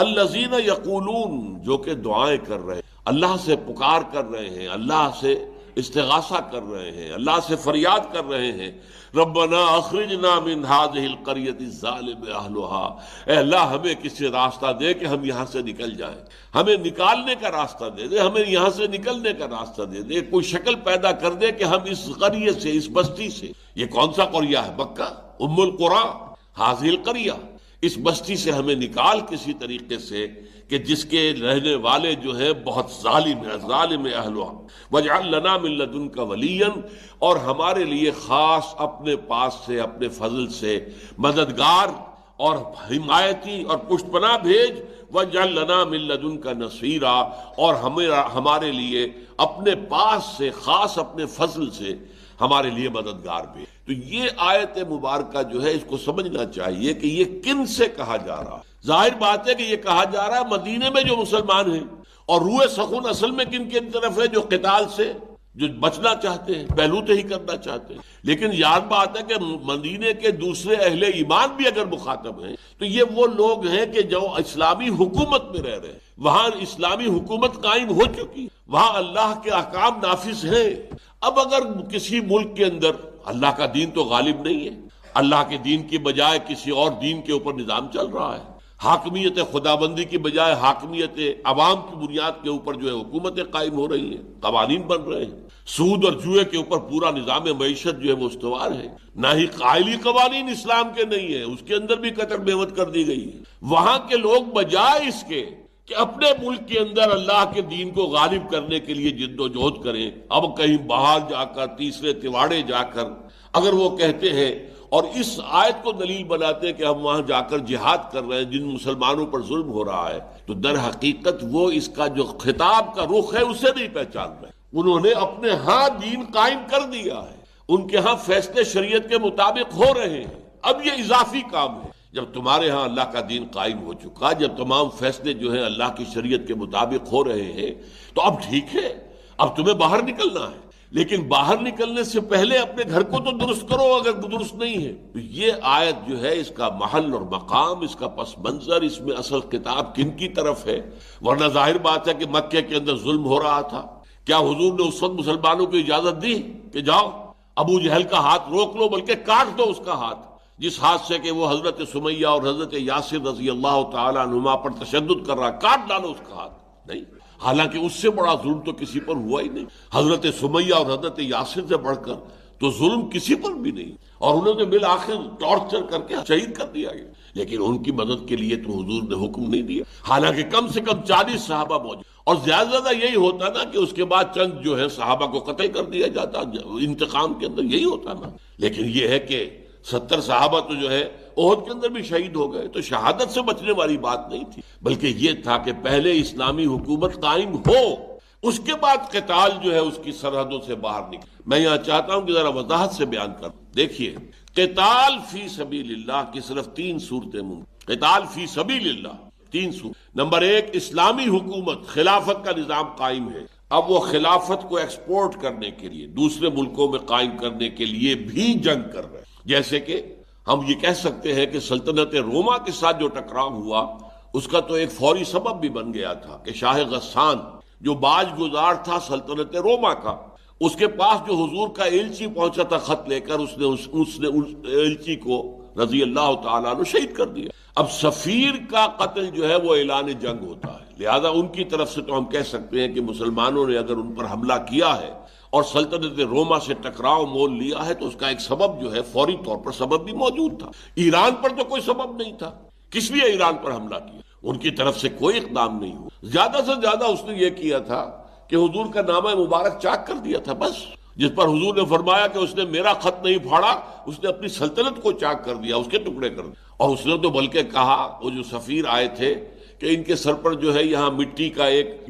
الَّذِينَ يَقُولُونَ، جو کہ دعائیں کر رہے ہیں، اللہ سے پکار کر رہے ہیں، اللہ سے استغاثہ کر رہے ہیں، اللہ سے فریاد کر رہے ہیں، ربنا اخرجنا من هذه القرية الظالم اهلها، اے اللہ ہمیں کسی راستہ دے کہ ہم یہاں سے نکل جائیں، ہمیں نکالنے کا راستہ دے دے، ہمیں یہاں سے نکلنے کا راستہ دے دے، کوئی شکل پیدا کر دے کہ ہم اس قریے سے، اس بستی سے، یہ کون سا قریہ ہے؟ مکہ، ام القریٰ، هذه القرية، اس بستی سے ہمیں نکال کسی طریقے سے کہ جس کے رہنے والے جو ہیں بہت ظالم ہیں، ظالم اہلها، واجعل لنا من لدنک ولیا، اور ہمارے لیے خاص اپنے پاس سے، اپنے فضل سے مددگار اور حمایتی اور پشت پناہ بھیج، واجعل لنا من لدنک نصیرا، اور ہمارے لیے اپنے پاس سے، خاص اپنے فضل سے ہمارے لیے مددگار بھی. تو یہ آیت مبارکہ جو ہے اس کو سمجھنا چاہیے کہ یہ کن سے کہا جا رہا ہے. ظاہر بات ہے کہ یہ کہا جا رہا ہے مدینے میں جو مسلمان ہیں، اور روئے سخن اصل میں کن کی طرف ہے؟ جو قتال سے جو بچنا چاہتے ہیں، پہلو ہی کرنا چاہتے ہیں. لیکن یاد بات ہے کہ مدینے کے دوسرے اہل ایمان بھی اگر مخاطب ہیں تو یہ وہ لوگ ہیں کہ جو اسلامی حکومت میں رہ رہے ہیں، وہاں اسلامی حکومت قائم ہو چکی، وہاں اللہ کے احکام نافذ ہیں. اب اگر کسی ملک کے اندر اللہ کا دین تو غالب نہیں ہے، اللہ کے دین کی بجائے کسی اور دین کے اوپر نظام چل رہا ہے، حاکمیت خدابندی کی بجائے حاکمیت عوام کی بنیاد کے اوپر جو ہے حکومتیں قائم ہو رہی ہیں، قوانین بن رہے ہیں، سود اور جوئے کے اوپر پورا نظام معیشت جو ہے وہ استوار ہے، نہ ہی قائلی قوانین اسلام کے نہیں ہیں، اس کے اندر بھی قطر بہوت کر دی گئی ہے. وہاں کے لوگ بجائے اس کے کہ اپنے ملک کے اندر اللہ کے دین کو غالب کرنے کے لیے جد و جہد کریں، اب کہیں باہر جا کر، تیسرے تواڑے جا کر اگر وہ کہتے ہیں اور اس آیت کو دلیل بناتے ہیں کہ ہم وہاں جا کر جہاد کر رہے ہیں جن مسلمانوں پر ظلم ہو رہا ہے، تو در حقیقت وہ اس کا جو خطاب کا رخ ہے اسے نہیں پہچان رہے. انہوں نے اپنے ہاں دین قائم کر دیا ہے، ان کے ہاں فیصلے شریعت کے مطابق ہو رہے ہیں. اب یہ اضافی کام ہے. جب تمہارے ہاں اللہ کا دین قائم ہو چکا، جب تمام فیصلے جو ہیں اللہ کی شریعت کے مطابق ہو رہے ہیں، تو اب ٹھیک ہے، اب تمہیں باہر نکلنا ہے، لیکن باہر نکلنے سے پہلے اپنے گھر کو تو درست کرو اگر درست نہیں ہے. تو یہ آیت جو ہے اس کا محل اور مقام، اس کا پس منظر، اس میں اصل خطاب کن کی طرف ہے؟ ورنہ ظاہر بات ہے کہ مکے کے اندر ظلم ہو رہا تھا. کیا حضور نے اس وقت مسلمانوں کو اجازت دی کہ جاؤ ابو جہل کا ہاتھ روک لو، بلکہ کاٹ دو اس کا ہاتھ؟ جس حادثے کے وہ حضرت سمیہ اور حضرت یاسر رضی اللہ تعالیٰ عنہما پر تشدد کر رہا، کاٹ ڈالو اس کا ہاتھ، نہیں، حالانکہ اس سے بڑا ظلم تو کسی پر ہوا ہی نہیں۔ حضرت سمیہ اور حضرت یاسر سے بڑھ کر تو ظلم کسی پر بھی نہیں، اور انہوں نے بالآخر ٹارچر کر کے شہید کر دیا گیا، لیکن ان کی مدد کے لیے تو حضور نے حکم نہیں دیا، حالانکہ کم سے کم 40 صحابہ موجود، اور زیادہ یہی ہوتا نا کہ اس کے بعد چند جو ہے صحابہ کو قتل کر دیا جاتا، انتقام کے اندر یہی ہوتا نا، لیکن یہ ہے کہ 70 صحابہ تو جو ہے احد کے اندر بھی شہید ہو گئے، تو شہادت سے بچنے والی بات نہیں تھی، بلکہ یہ تھا کہ پہلے اسلامی حکومت قائم ہو، اس کے بعد قتال جو ہے اس کی سرحدوں سے باہر نکل۔ میں یہاں چاہتا ہوں کہ ذرا وضاحت سے بیان کروں۔ دیکھیے، قتال فی سبیل اللہ کی صرف 3 صورتیں ممکن، قتال فی سبیل اللہ 3 صورت۔ نمبر 1، اسلامی حکومت، خلافت کا نظام قائم ہے، اب وہ خلافت کو ایکسپورٹ کرنے کے لیے دوسرے ملکوں میں قائم کرنے کے لیے بھی جنگ کر رہے ہیں۔ جیسے کہ ہم یہ کہہ سکتے ہیں کہ سلطنت روما کے ساتھ جو ٹکراؤ ہوا، اس کا تو ایک فوری سبب بھی بن گیا تھا کہ شاہ غسان جو باج گزار تھا سلطنت روما کا، اس کے پاس جو حضور کا ایلچی پہنچا تھا خط لے کر، اس نے ایلچی کو رضی اللہ تعالیٰ عنہ شہید کر دیا۔ اب سفیر کا قتل جو ہے وہ اعلان جنگ ہوتا ہے، لہذا ان کی طرف سے تو ہم کہہ سکتے ہیں کہ مسلمانوں نے اگر ان پر حملہ کیا ہے اور سلطنت روما سے ٹکراؤ مول لیا ہے تو اس کا ایک سبب جو ہے فوری طور پر سبب بھی موجود تھا۔ ایران پر تو کوئی سبب نہیں تھا، کس لیے ایران پر حملہ کیا؟ ان کی طرف سے کوئی اقدام نہیں ہوا، زیادہ سے زیادہ اس نے یہ کیا تھا کہ حضور کا نامہ مبارک چاک کر دیا تھا بس، جس پر حضور نے فرمایا کہ اس نے میرا خط نہیں پھاڑا، اس نے اپنی سلطنت کو چاک کر دیا، اس کے ٹکڑے کر دیا۔ اور اس نے تو بلکہ کہا، وہ جو سفیر آئے تھے، کہ ان کے سر پر جو ہے یہاں مٹی کا ایک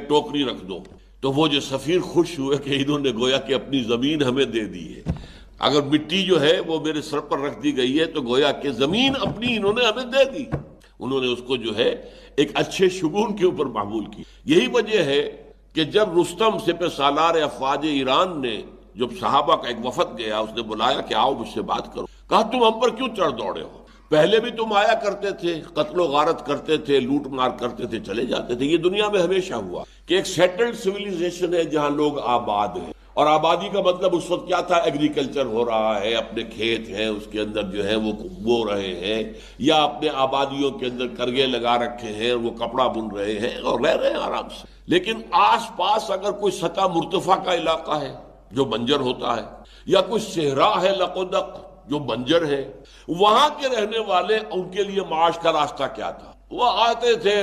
ٹوکری رکھ دو، تو وہ جو سفیر خوش ہوئے کہ انہوں نے گویا کہ اپنی زمین ہمیں دے دی ہے، اگر مٹی جو ہے وہ میرے سر پر رکھ دی گئی ہے تو گویا کہ زمین اپنی انہوں نے ہمیں دے دی۔ انہوں نے اس کو جو ہے ایک اچھے شگون کے اوپر معمول کی۔ یہی وجہ ہے کہ جب رستم سپہ سالار افواج ایران نے، جب صحابہ کا ایک وفد گیا، اس نے بلایا کہ آؤ مجھ سے بات کرو، کہا تم ہم پر کیوں چڑھ دوڑے ہو؟ پہلے بھی تم آیا کرتے تھے، قتل و غارت کرتے تھے، لوٹ مار کرتے تھے، چلے جاتے تھے۔ یہ دنیا میں ہمیشہ ہوا کہ ایک سیٹلڈ سویلائزیشن ہے جہاں لوگ آباد ہیں، اور آبادی کا مطلب اس وقت کیا تھا؟ ایگریکلچر ہو رہا ہے، اپنے کھیت ہیں اس کے اندر جو ہے وہ بو رہے ہیں، یا اپنے آبادیوں کے اندر کرگے لگا رکھے ہیں، وہ کپڑا بن رہے ہیں اور رہ رہے ہیں آرام سے۔ لیکن آس پاس اگر کوئی سطح مرتفع کا علاقہ ہے جو بنجر ہوتا ہے، یا کوئی صحرا ہے لقودق جو بنجر ہے، وہاں کے رہنے والے، ان کے لیے معاش کا راستہ کیا تھا؟ وہ آتے تھے،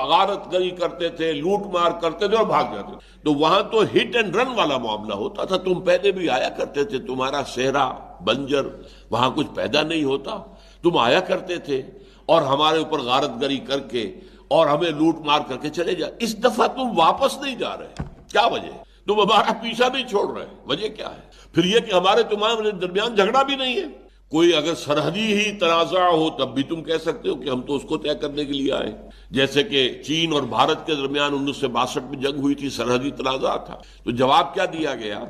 غارت گری کرتے تھے، لوٹ مار کرتے تھے اور بھاگ جاتے تھے۔ تو وہاں تو ہٹ اینڈ رن والا معاملہ ہوتا تھا۔ تم پہلے بھی آیا کرتے تھے، تمہارا صحرا بنجر، وہاں کچھ پیدا نہیں ہوتا، تم آیا کرتے تھے اور ہمارے اوپر غارت گری کر کے اور ہمیں لوٹ مار کر کے چلے جا۔ اس دفعہ تم واپس نہیں جا رہے، کیا وجہ؟ تم ہمارا پیچھا نہیں چھوڑ رہے، وجہ کیا ہے؟ پھر یہ کہ ہمارے تمہارے درمیان جھگڑا بھی نہیں ہے، کوئی اگر سرحدی ہی تنازع ہو تب بھی تم کہہ سکتے ہو کہ ہم تو اس کو طے کرنے کے لیے آئے، جیسے کہ چین اور بھارت کے درمیان 1962 میں جنگ ہوئی تھی، سرحدی تنازع تھا، تو جواب کیا دیا گیا؟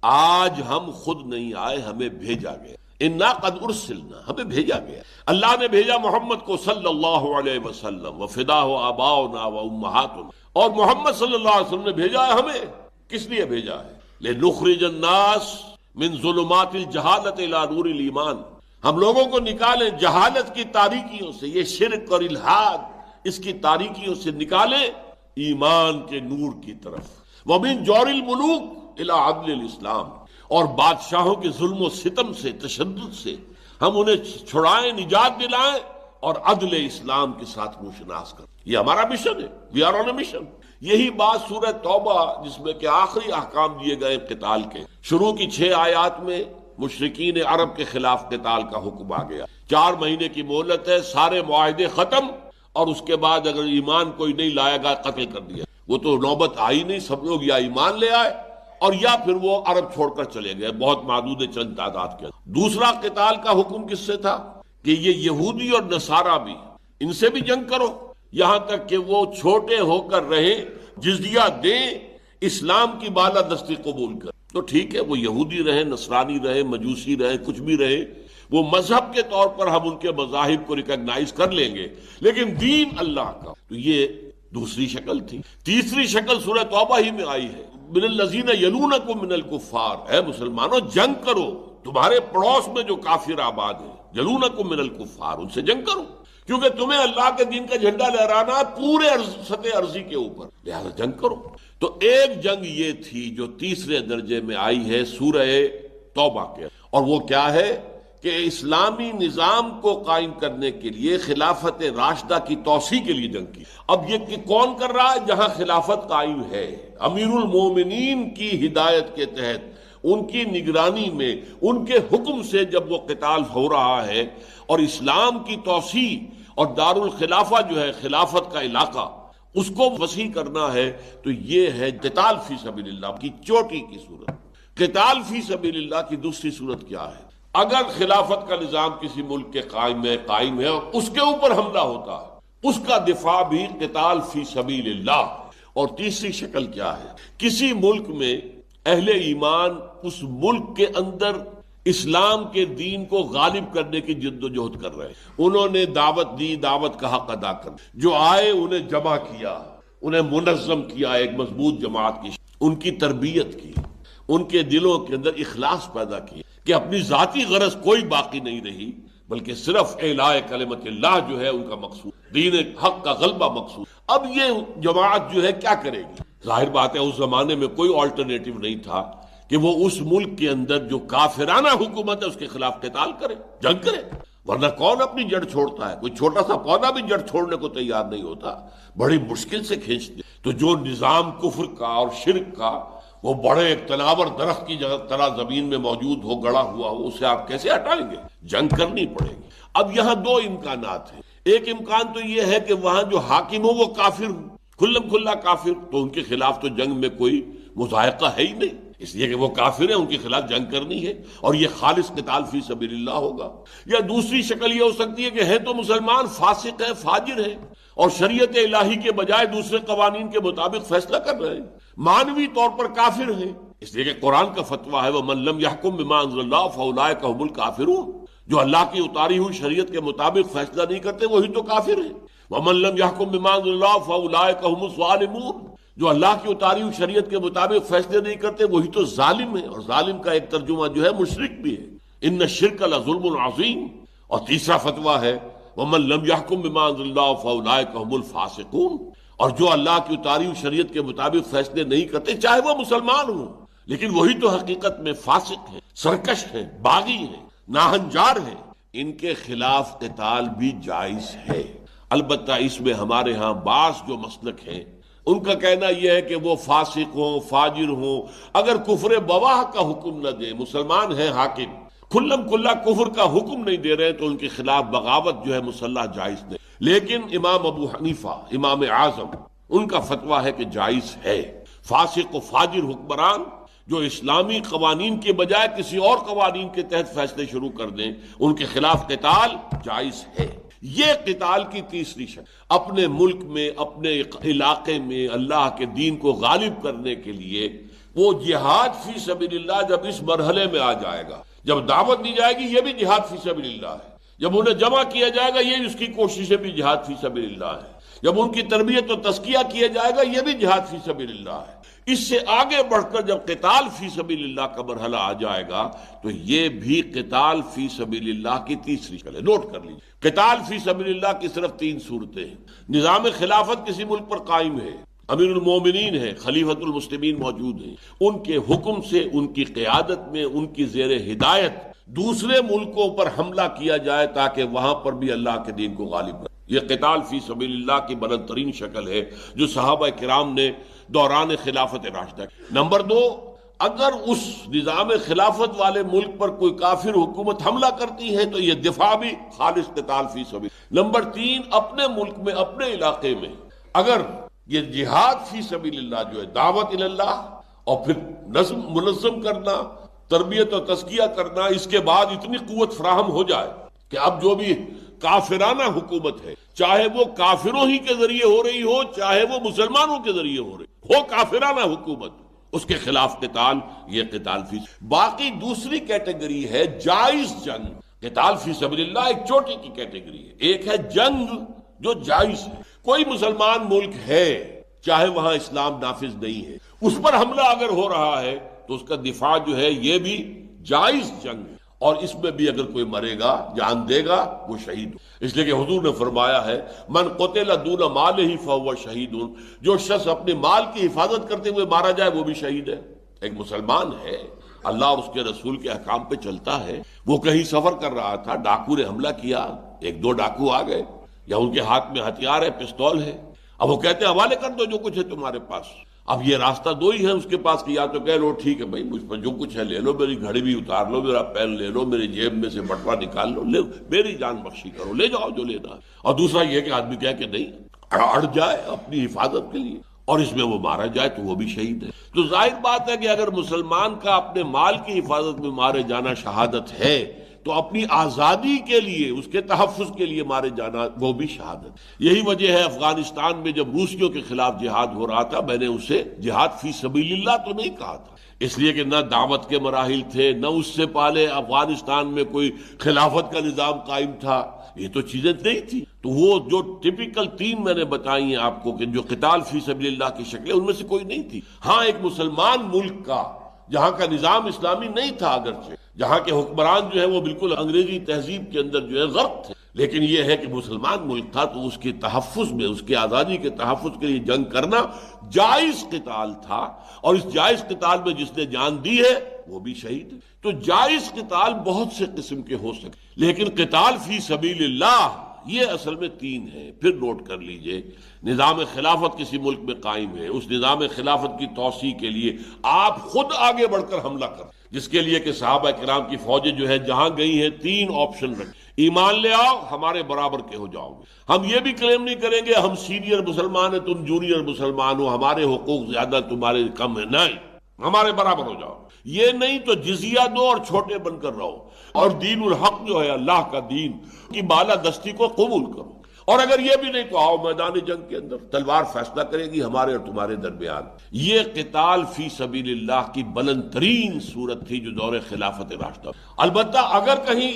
آج ہم خود نہیں آئے، ہمیں بھیجا گیا، انا قد ارسلنا، ہمیں بھیجا گیا۔ اللہ نے بھیجا محمد کو صلی اللہ علیہ وسلم، وفداہ آباؤنا و امہاتنا، اور محمد صلی اللہ علیہ وسلم نے بھیجا ہے ہمیں، کس لیے بھیجا ہے؟ لنخرج الناس من ظلمات الجہالت الی نور الایمان، ہم لوگوں کو نکالیں جہالت کی تاریکیوں سے، یہ شرک اور الحاد، اس کی تاریکیوں سے نکالیں ایمان کے نور کی طرف۔ ومن جور الملوک الی عدل الاسلام، اور بادشاہوں کے ظلم و ستم سے، تشدد سے ہم انہیں چھڑائیں، نجات دلائیں اور عدل اسلام کے ساتھ روشناس کریں۔ یہ ہمارا مشن ہے، we are on a mission. یہی بات سورہ توبہ، جس میں کہ آخری احکام دیے گئے قتال کے، شروع کی 6 آیات میں مشرکین عرب کے خلاف قتال کا حکم آ گیا۔ 4 مہینے کی مہلت ہے، سارے معاہدے ختم، اور اس کے بعد اگر ایمان کوئی نہیں لائے گا قتل کر دیا۔ وہ تو نوبت آئی نہیں، سب لوگ یا ایمان لے آئے اور یا پھر وہ عرب چھوڑ کر چلے گئے، بہت محدود چند تعداد کے۔ دوسرا قتال کا حکم کس سے تھا؟ کہ یہ یہودی اور نصارہ بھی، ان سے بھی جنگ کرو، یہاں تک کہ وہ چھوٹے ہو کر رہیں، جزیہ دیں، اسلام کی بالادستی قبول کر۔ تو ٹھیک ہے، وہ یہودی رہے، نصرانی رہے، مجوسی رہے، کچھ بھی رہے، وہ مذہب کے طور پر ہم ان کے مذاہب کو ریکگنائز کر لیں گے، لیکن دین اللہ کا۔ تو یہ دوسری شکل تھی۔ تیسری شکل سورہ توبہ ہی میں آئی ہے، من الذین یلونکم من الکفار، اے مسلمانوں جنگ کرو، تمہارے پڑوس میں جو کافر آباد ہیں یلونکم من الکفار، ان سے جنگ کرو، کیونکہ تمہیں اللہ کے دین کا جھنڈا لہرانا پورے سطح عرضی کے اوپر، لہذا جنگ کرو۔ تو ایک جنگ یہ تھی جو تیسرے درجے میں آئی ہے سورہ توبہ کے، اور وہ کیا ہے کہ اسلامی نظام کو قائم کرنے کے لیے خلافت راشدہ کی توسیع کے لیے جنگ کی۔ اب یہ کہ کون کر رہا ہے؟ جہاں خلافت قائم ہے، امیر المومنین کی ہدایت کے تحت، ان کی نگرانی میں، ان کے حکم سے جب وہ قتال ہو رہا ہے، اور اسلام کی توسیع اور دارالخلافہ جو ہے خلافت کا علاقہ، اس کو وسیع کرنا ہے، تو یہ ہے قتال فی سبیل اللہ کی چوٹی کی صورت۔ قتال فی سبیل اللہ کی دوسری صورت کیا ہے؟ اگر خلافت کا نظام کسی ملک کے قائم ہے اور اس کے اوپر حملہ ہوتا ہے، اس کا دفاع بھی قتال فی سبیل اللہ۔ اور تیسری شکل کیا ہے؟ کسی ملک میں اہل ایمان اس ملک کے اندر اسلام کے دین کو غالب کرنے کی جد و جہد کر رہے ہیں، انہوں نے دعوت دی، دعوت کا حق ادا کر، جو آئے انہیں جمع کیا، انہیں منظم کیا، ایک مضبوط جماعت کی، ان کی تربیت کی، ان کے دلوں کے اندر اخلاص پیدا کیا کہ اپنی ذاتی غرض کوئی باقی نہیں رہی، بلکہ صرف اعلاء کلمت اللہ جو ہے ان کا مقصود، دین حق کا غلبہ مقصود۔ اب یہ جماعت جو ہے کیا کرے گی؟ ظاہر بات ہے اس زمانے میں کوئی آلٹرنیٹو نہیں تھا کہ وہ اس ملک کے اندر جو کافرانہ حکومت ہے اس کے خلاف قتال کرے، جنگ کرے، ورنہ کون اپنی جڑ چھوڑتا ہے؟ کوئی چھوٹا سا پودا بھی جڑ چھوڑنے کو تیار نہیں ہوتا، بڑی مشکل سے کھینچتے۔ تو جو نظام کفر کا اور شرک کا وہ بڑے ایک تناور درخت کی طرح زمین میں موجود ہو، گڑا ہوا ہو، اسے آپ کیسے ہٹائیں گے؟ جنگ کرنی پڑے گی۔ اب یہاں دو امکانات ہیں، ایک امکان تو یہ ہے کہ وہاں جو حاکم ہو وہ کافر ہو، کھلم کھلا کافر، تو ان کے خلاف تو جنگ میں کوئی مذائقہ ہے ہی نہیں، اس لیے کہ وہ کافر ہیں، ان کے خلاف جنگ کرنی ہے، اور یہ خالص قتال فی سبیل اللہ ہوگا۔ یا دوسری شکل یہ ہو سکتی ہے کہ ہیں تو مسلمان، فاسق ہیں، فاجر ہیں، اور شریعت الہی کے بجائے دوسرے قوانین کے مطابق فیصلہ کر رہے ہیں، مانوی طور پر کافر ہیں، اس لیے کہ قرآن کا فتویٰ ہے وَمَن لَّمْ يَحْكُم بِمَا أَنزَلَ اللَّهُ فَأُولَٰئِكَ هُمُ الْكَافِرُونَ، جو اللہ کی اتاری ہوئی شریعت کے مطابق فیصلہ نہیں کرتے وہی تو کافر ہیں۔ وَمَن لَّمْ يَحْكُم بِمَا أَنزَلَ اللَّهُ فَأُولَٰئِكَ هُمُ الظَّالِمُونَ، جو اللہ کی اتاری ہوئی شریعت کے مطابق فیصلے نہیں کرتے وہی تو ظالم ہے، اور ظالم کا ایک ترجمہ جو ہے مشرک بھی ہے، ان الشرک لظلم عظیم۔ اور تیسرا فتویٰ ہے وَمَن لَّمْ يَحْكُم بِمَا أَنزَلَ اللَّهُ فَأُولَٰئِكَ هُمُ الْفَاسِقُونَ، اور جو اللہ کی اتاری ہوئی شریعت کے مطابق فیصلے نہیں کرتے، چاہے وہ مسلمان ہوں، لیکن وہی تو حقیقت میں فاسق ہیں، سرکش ہیں، باغی ہیں، ناہنجار ہیں، ان کے خلاف قتال بھی جائز ہے۔ البتہ اس میں ہمارے ہاں بعض جو مسلک ہیں ان کا کہنا یہ ہے کہ وہ فاسق ہوں، فاجر ہوں، اگر کفر بواہ کا حکم نہ دے، مسلمان ہیں حاکم، کھلم کھلا کفر کا حکم نہیں دے رہے، تو ان کے خلاف بغاوت جو ہے مسلح جائز نہیں۔ لیکن امام ابو حنیفہ، امام اعظم، ان کا فتویٰ ہے کہ جائز ہے۔ فاسق و فاجر حکمران جو اسلامی قوانین کے بجائے کسی اور قوانین کے تحت فیصلے شروع کر دیں، ان کے خلاف قتال جائز ہے۔ یہ قتال کی تیسری شکل، اپنے ملک میں، اپنے علاقے میں اللہ کے دین کو غالب کرنے کے لیے وہ جہاد فی سبیل اللہ جب اس مرحلے میں آ جائے گا، جب دعوت دی جائے گی، یہ بھی جہاد فی سبیل اللہ ہے، جب انہیں جمع کیا جائے گا، یہ اس کی کوششیں بھی جہاد فی سبیل اللہ ہے، جب ان کی تربیت و تزکیہ کیا جائے گا، یہ بھی جہاد فی سبیل اللہ ہے۔ اس سے آگے بڑھ کر جب قتال فی سبیل اللہ کا مرحلہ آ جائے گا تو یہ بھی قتال فی سبیل اللہ کی تیسری شکل ہے۔ نوٹ کر لیجیے، قتال فی سبیل اللہ کی صرف تین صورتیں ہیں۔ نظام خلافت کسی ملک پر قائم ہے، امیر المومنین ہے، خلیفۃ المسلمین موجود ہیں، ان کے حکم سے، ان کی قیادت میں، ان کی زیر ہدایت دوسرے ملکوں پر حملہ کیا جائے تاکہ وہاں پر بھی اللہ کے دین کو غالب کرے۔ یہ قتال فی سبیل اللہ کی بلند ترین شکل ہے جو صحابہ کرام نے دوران خلافت راشدہ۔ نمبر دو، اگر اس نظام خلافت والے ملک پر کوئی کافر حکومت حملہ کرتی ہے تو یہ دفاع بھی خالص قتال فی سبیل۔ نمبر تین، اپنے ملک میں، اپنے علاقے میں اگر یہ جہاد فی سبیل اللہ جو ہے، دعوت اللہ اور پھر منظم کرنا، تربیت و تزکیہ کرنا، اس کے بعد اتنی قوت فراہم ہو جائے کہ اب جو بھی کافرانہ حکومت ہے، چاہے وہ کافروں ہی کے ذریعے ہو رہی ہو، چاہے وہ مسلمانوں کے ذریعے ہو رہی ہو، کافرانہ حکومت، اس کے خلاف قتال، یہ قتال فی۔ باقی دوسری کیٹیگری ہے جائز جنگ۔ قتال فی سبیل اللہ ایک چھوٹی کی کیٹیگری ہے، ایک ہے جنگ جو جائز ہے۔ کوئی مسلمان ملک ہے، چاہے وہاں اسلام نافذ نہیں ہے، اس پر حملہ اگر ہو رہا ہے تو اس کا دفاع جو ہے یہ بھی جائز جنگ ہے۔ اور اس میں بھی اگر کوئی مرے گا، جان دے گا، وہ شہید ہو۔ اس لیے کہ حضور نے فرمایا ہے من قتل دون مالہ فہو شہید، جو شخص اپنے مال کی حفاظت کرتے ہوئے مارا جائے وہ بھی شہید ہے۔ ایک مسلمان ہے، اللہ اور اس کے رسول کے احکام پہ چلتا ہے، وہ کہیں سفر کر رہا تھا، ڈاکو نے حملہ کیا، ایک دو ڈاکو آ گئے، یا ان کے ہاتھ میں ہتھیار ہے، پستول ہے، اب وہ کہتے ہیں حوالے کر دو جو کچھ ہے تمہارے پاس۔ اب یہ راستہ دو ہی ہے اس کے پاس کہ یا تو کہہ لو ٹھیک ہے بھائی مجھ پر جو کچھ ہے لے لو، میری گھڑی بھی اتار لو، میرا پین لے لو، میری جیب میں سے بٹوا نکال لو، لے میری جان بخشی کرو، لے جاؤ جو لینا ہے۔ اور دوسرا یہ کہ آدمی کہے کہ نہیں، اڑ جائے اپنی حفاظت کے لیے اور اس میں وہ مارا جائے تو وہ بھی شہید ہے۔ تو ظاہر بات ہے کہ اگر مسلمان کا اپنے مال کی حفاظت میں مارے جانا شہادت ہے تو اپنی آزادی کے لیے، اس کے تحفظ کے لیے مارے جانا وہ بھی شہادت۔ یہی وجہ ہے افغانستان میں جب روسیوں کے خلاف جہاد ہو رہا تھا، میں نے اسے جہاد فی سبیل اللہ تو نہیں کہا تھا، اس لیے کہ نہ دعوت کے مراحل تھے، نہ اس سے پہلے افغانستان میں کوئی خلافت کا نظام قائم تھا، یہ تو چیزیں نہیں تھی۔ تو وہ جو ٹپیکل تین میں نے بتائی ہیں آپ کو کہ جو قتال فی سبیل اللہ کی شکلیں، ان میں سے کوئی نہیں تھی۔ ہاں ایک مسلمان ملک کا جہاں کا نظام اسلامی نہیں تھا، اگرچہ جہاں کے حکمران جو ہے وہ بالکل انگریزی تہذیب کے اندر جو ہے غرق تھے، لیکن یہ ہے کہ مسلمان ملک تھا تو اس کے تحفظ میں، اس کی آزادی کے تحفظ کے لیے جنگ کرنا جائز قتال تھا، اور اس جائز قتال میں جس نے جان دی ہے وہ بھی شہید ہے۔ تو جائز قتال بہت سے قسم کے ہو سکتے، لیکن قتال فی سبیل اللہ یہ اصل میں تین ہے۔ پھر نوٹ کر لیجئے، نظام خلافت کسی ملک میں قائم ہے، اس نظام خلافت کی توسیع کے لیے آپ خود آگے بڑھ کر حملہ کریں، جس کے لیے کہ صحابہ کرام کی فوجیں جو ہے جہاں گئی ہیں تین آپشن رکھیں: ایمان لے آؤ، ہمارے برابر کے ہو جاؤ گے، ہم یہ بھی کلیم نہیں کریں گے ہم سینئر مسلمان ہیں تم جونیئر مسلمان ہو، ہمارے حقوق زیادہ تمہارے کم ہیں، نہیں، ہمارے برابر ہو جاؤ، یہ نہیں تو جزیہ دو اور چھوٹے بن کر رہو، اور دین الحق جو ہے اللہ کا دین کی بالا دستی کو قبول کرو، اور اگر یہ بھی نہیں تو آؤ میدان جنگ کے اندر، تلوار فیصلہ کرے گی ہمارے اور تمہارے درمیان۔ یہ قتال فی سبیل اللہ کی بلند ترین صورت تھی جو دور خلافت راشدہ۔ البتہ اگر کہیں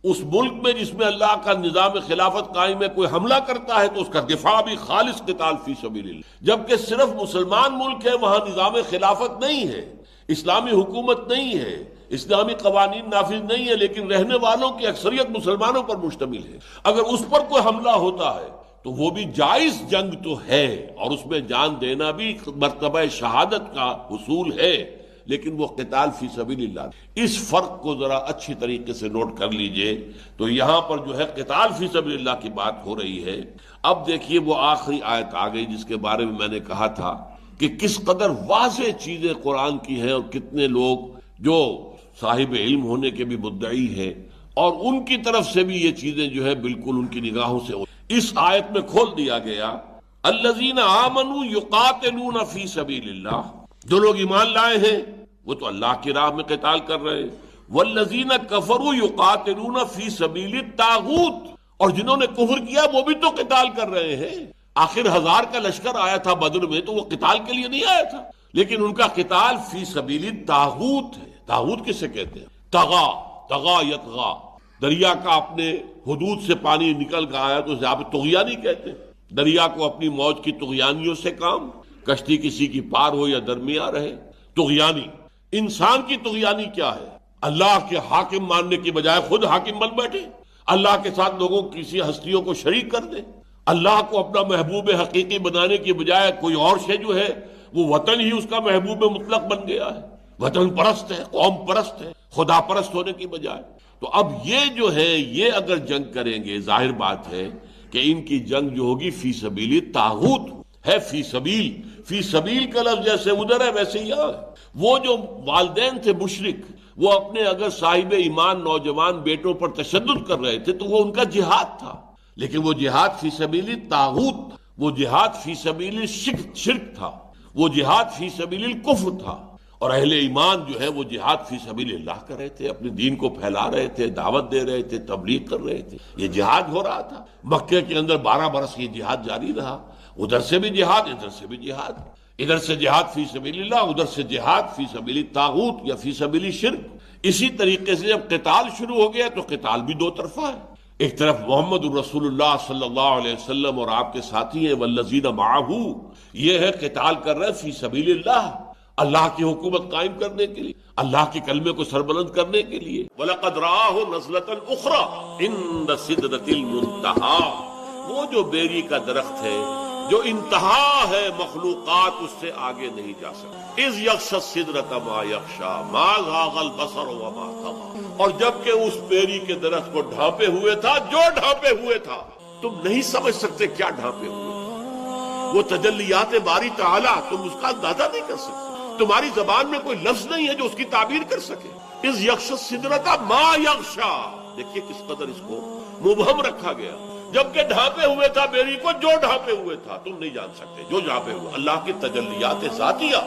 اس ملک میں جس میں اللہ کا نظام خلافت قائم ہے کوئی حملہ کرتا ہے تو اس کا دفاع بھی خالص قتال فی سبیل اللہ، جبکہ صرف مسلمان ملک ہے وہاں نظام خلافت نہیں ہے، اسلامی حکومت نہیں ہے، اسلامی قوانین نافذ نہیں ہے، لیکن رہنے والوں کی اکثریت مسلمانوں پر مشتمل ہے، اگر اس پر کوئی حملہ ہوتا ہے تو وہ بھی جائز جنگ تو ہے، اور اس میں جان دینا بھی مرتبہ شہادت کا حصول ہے، لیکن وہ قتال فی سبیل اللہ۔ اس فرق کو ذرا اچھی طریقے سے نوٹ کر لیجئے۔ تو یہاں پر جو ہے قتال فی سبیل اللہ کی بات ہو رہی ہے۔ اب دیکھیے وہ آخری آیت آ گئی جس کے بارے میں نے کہا تھا کہ کس قدر واضح چیزیں قرآن کی ہیں، اور کتنے لوگ جو صاحب علم ہونے کے بھی مدعی ہیں اور ان کی طرف سے بھی یہ چیزیں جو ہے بالکل ان کی نگاہوں سے اس آیت میں کھول دیا گیا۔ الذین آمنوا یقاتلون فی سبیل اللہ، جو لوگ ایمان لائے ہیں وہ تو اللہ کی راہ میں قتال کر رہے ہیں، والذین کفروا یقاتلون فی سبیل الطاغوت، اور جنہوں نے کفر کیا وہ بھی تو قتال کر رہے ہیں۔ آخر 1000 کا لشکر آیا تھا بدر میں تو وہ قتال کے لیے نہیں آیا تھا، لیکن ان کا قتال فی سبیل الطاغوت ہے۔ طاغوت کسے کہتے ہیں؟ طغا، طغا یطغا، دریا کا اپنے حدود سے پانی نکل کر آیا تو اسے آپ طغیانی کہتے ہیں۔ دریا کو اپنی موج کی طغیانیوں سے کام، کشتی کسی کی پار ہو یا درمیان رہے، طغیانی۔ انسان کی طغیانی کیا ہے؟ اللہ کے حاکم ماننے کی بجائے خود حاکم بن بیٹھے، اللہ کے ساتھ لوگوں کسی ہستیوں کو شریک کر دے، اللہ کو اپنا محبوب حقیقی بنانے کی بجائے کوئی اور شے جو ہے وہ وطن ہی اس کا محبوب مطلق بن گیا ہے، وطن پرست ہے، قوم پرست ہے، خدا پرست ہونے کی بجائے۔ تو اب یہ جو ہے یہ اگر جنگ کریں گے، ظاہر بات ہے کہ ان کی جنگ جو ہوگی فی سبیل طاغوت ہے۔ فی سبیل، فی سبیل کا لفظ جیسے ادھر ہے ویسے ہی ہے۔ وہ جو والدین تھے مشرک، وہ اپنے اگر صاحب ایمان نوجوان بیٹوں پر تشدد کر رہے تھے تو وہ ان کا جہاد تھا، لیکن وہ جہاد فی سبیل طاغوت، وہ جہاد فی سبیل شرک تھا، وہ جہاد فی سبیل الکفر تھا۔ اور اہل ایمان جو ہے وہ جہاد فی سبیل اللہ کر رہے تھے، اپنے دین کو پھیلا رہے تھے، دعوت دے رہے تھے، تبلیغ کر رہے تھے، یہ جہاد ہو رہا تھا۔ مکے کے اندر 12 برس یہ جہاد جاری رہا، ادھر سے بھی جہاد، ادھر سے بھی جہاد، ادھر سے جہاد فی سبیل اللہ، ادھر سے جہاد فی سبیل طاغوت یا فی سبیل شرک۔ اسی طریقے سے جب قتال شروع ہو گیا تو قتال بھی دو طرفہ ہے، ایک طرف محمد الرسول اللہ صلی اللہ علیہ وسلم اور آپ کے ساتھی ہیں والذین معہ، یہ ہے قتال کر رہے فی سبیل اللہ، اللہ کی حکومت قائم کرنے کے لیے، اللہ کے کلمے کو سربلند کرنے کے لیے۔ وَلَقَدْ رَآهُ نَزْلَةً أُخْرَى عِندَ سِدْرَةِ الْمُنتَهَىٰ، وہ جو بیری کا درخت ہے جو انتہا ہے مخلوقات اس سے آگے نہیں جا سکتے۔ اِذْ يَغْشَى السِّدْرَةَ مَا يَغْشَىٰ مَا زَاغَ الْبَصَرُ وَمَا طَغَىٰ، اور جبکہ اس بیری کے درخت کو ڈھانپے ہوئے تھا جو ڈھانپے ہوئے تھا، تم نہیں سمجھ سکتے کیا ڈھانپے ہوئے تھا، وہ تجلیات باری تعالیٰ، تم اس کا اندازہ نہیں کر سکتے، تمہاری زبان میں کوئی لفظ نہیں ہے جو اس کی تعبیر کر سکے۔ اِذْ يَغْشَى السِّدْرَةَ مَا يَغْشَىٰ، دیکھیے کس قدر اس کو مبہم رکھا گیا، جبکہ ڈھانپے ہوئے تھا بیری کو جو ڈھانپے ہوئے تھا، تم نہیں جان سکتے جو ڈھانپے ہوئے۔ اللہ کی تجلیات ذاتیہ،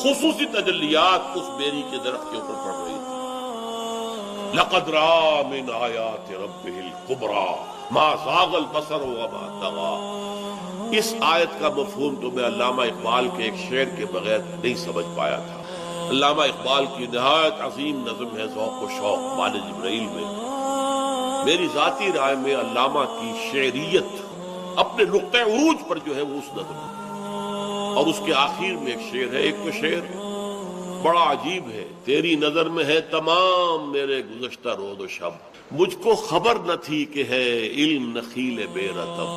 خصوصی تجلیات اس بیری کے درخت کے اوپر پڑ رہی تھی۔ لَقَدْ رَأَىٰ مِنْ آيَاتِ رَبِّهِ الْكُبْرَىٰ مَا زَاغَ الْبَصَرُ وَمَا طَغَىٰ۔ اس آیت کا مفہوم تو میں علامہ اقبال کے ایک شعر کے بغیر نہیں سمجھ پایا تھا۔ علامہ اقبال کی نہایت عظیم نظم ہے ذوق و شوق بان جبرائیل میں۔ میری ذاتی رائے میں علامہ کی شعریت اپنے نقطہ عروج پر جو ہے وہ اس نظم ہے، اور اس کے آخر میں ایک شعر ہے، ایک تو شعر بڑا عجیب ہے، تیری نظر میں ہے تمام میرے گزشتہ روز و شب، مجھ کو خبر نہ تھی کہ ہے علم نخیل بے رطب۔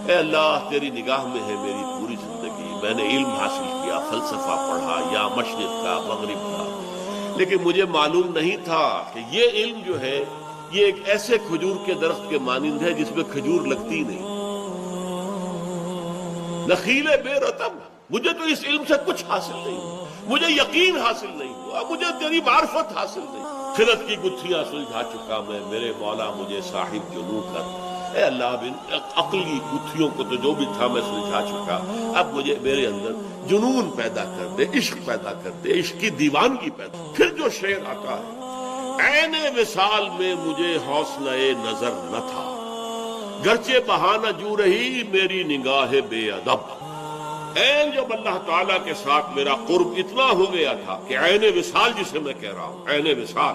اے اللہ تیری نگاہ میں ہے میری پوری زندگی، میں نے علم حاصل کیا، فلسفہ پڑھا، یا مشرق کا مغرب کا، لیکن مجھے معلوم نہیں تھا کہ یہ علم جو ہے یہ ایک ایسے کھجور کے درخت کے مانند ہے جس میں کھجور لگتی نہیں، نخیل بے رطب۔ مجھے تو اس علم سے کچھ حاصل نہیں ہوا، مجھے یقین حاصل نہیں ہوا، مجھے تیری معرفت حاصل نہیں۔ خلت کی گتھیاں سلجھا چکا میں، میرے مولا مجھے صاحب جنوں کر۔ اے اللہ بن عقلی گتھیوں کو تو جو بھی تھا میں سلجھا چکا، اب مجھے میرے اندر جنون پیدا کر دے، عشق پیدا کر دے، عشق کی دیوانگی پیدا۔ پھر جو شعر آتا ہے، عین وصال میں مجھے حوصلہ نظر نہ تھا، گرچہ بہانہ جو رہی میری نگاہ بے ادب۔ عین جب اللہ تعالیٰ کے ساتھ میرا قرب اتنا ہو گیا تھا کہ عین وصال جسے میں کہہ رہا ہوں، عین وصال،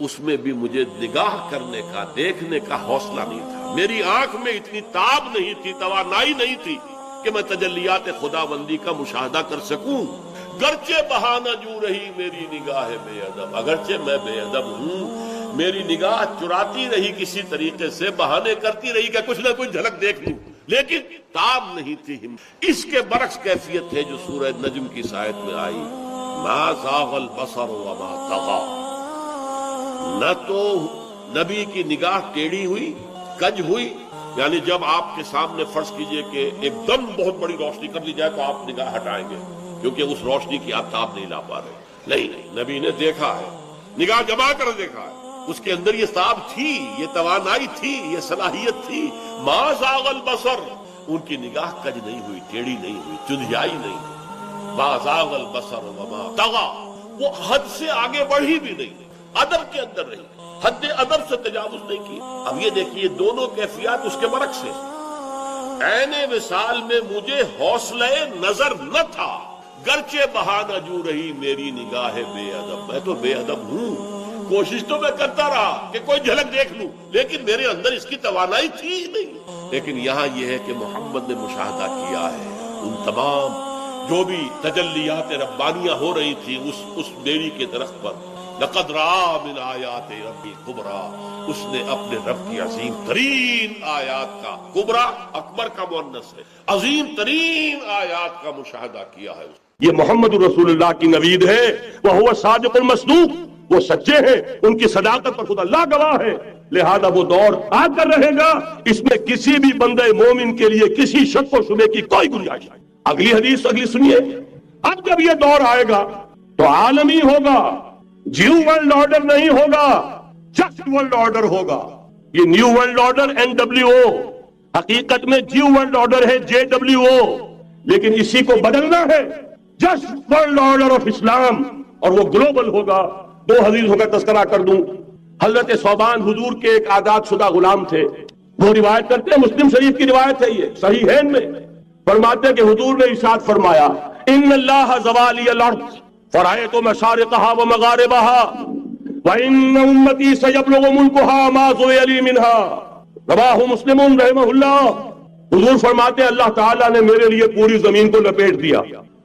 اس میں بھی مجھے نگاہ کرنے کا، دیکھنے کا حوصلہ نہیں تھا، میری آنکھ میں اتنی تاب نہیں تھی، توانائی نہیں تھی کہ میں تجلیات خداوندی کا مشاہدہ کر سکوں۔ گرچہ بہانہ جو رہی میری نگاہ بے ادب، اگرچہ میں بے ادب ہوں، میری نگاہ چراتی رہی کسی طریقے سے، بہانے کرتی رہی کہ کچھ نہ کچھ جھلک دیکھ لوں، لیکن تاب نہیں تھی۔ اس کے برعکس کیفیت ہے جو سورہ نجم کی آیت میں آئی، ما زاغ البصر وما طغى، نہ تو نبی کی نگاہ ٹیڑھی ہوئی، کج ہوئی، یعنی جب آپ کے سامنے فرض کیجئے کہ ایک دم بہت بڑی روشنی کر دی جائے تو آپ نگاہ ہٹائیں گے کیونکہ اس روشنی کی آپ تاب نہیں لا پا رہے۔ نہیں، نبی نے دیکھا ہے، نگاہ جما کر دیکھا ہے، اس کے اندر یہ تاب تھی، یہ توانائی تھی، یہ صلاحیت تھی۔ ما زاغ البصر، ان کی نگاہ کج نہیں ہوئی، ٹیڑھی نہیں ہوئی، چندھیائی نہیں۔ ما زاغ البصر وما طغى، وہ حد سے آگے بڑھی بھی نہیں، ادب کے اندر رہی، حد ادب سے تجاوز نہیں کی۔ اب یہ دیکھیے دونوں کیفیات اس کے برعکس ہیں۔ عین وصال میں مجھے حوصلہ نظر نہ تھا، گرچہ بہانہ جو رہی میری نگاہ بے ادب، میں تو بے ادب ہوں، کوشش تو میں کرتا رہا کہ کوئی جھلک دیکھ لوں، لیکن میرے اندر اس کی توانائی تھی ہی نہیں۔ لیکن یہاں یہ ہے کہ محمد نے مشاہدہ کیا ہے ان تمام جو بھی تجلیات ربانیہ ہو رہی تھی اس بیری کے درخت پر۔ لقد رأى من آیات ربی کبرا، اس نے اپنے رب کی عظیم ترین آیات کا، کبرا اکبر کا مؤنث ہے، عظیم ترین آیات کا مشاہدہ کیا ہے۔ یہ محمد رسول اللہ کی نوید ہے، وہو صادق المصدوق، وہ سچے ہیں، ان کی صداقت پر خود اللہ گواہ ہے، لہذا وہ دور آ کر رہے گا، اس میں کسی بھی بندے مومن کے لیے کسی شک و شبے کی کوئی گنجائش نہیں۔ اگلی حدیث اگلی سنیے، اب جب یہ دور آئے گا تو عالمی ہوگا، جیو ورلڈ آرڈر نہیں ہوگا، جسٹ ورلڈ آرڈر ہوگا۔ یہ نیو ورلڈ آرڈر NWO، حقیقت میں جیو ورلڈ آرڈر ہے JWO، لیکن اسی کو بدلنا ہے جسٹ ورلڈ آرڈر آف اسلام، اور وہ گلوبل ہوگا۔ دو حدیثوں کا تذکرہ کر دوں۔ حضرت ثوبان حضور کے ایک آزاد شدہ غلام تھے، وہ روایت کرتے ہیں، مسلم شریف کی روایت ہے، یہ صحیحین میں فرماتے ہیں کہ حضور نے ارشاد فرمایا، ان اللہ زوالی الارض فرائیت مشارقها ومغاربها وان امتی سیبلغ ملکها ما زوی لی منها، رواہ مسلم رحمہ اللہ۔ حضور فرماتے ہیں اللہ تعالیٰ نے میرے لیے پوری زمین کو لپیٹ دیا،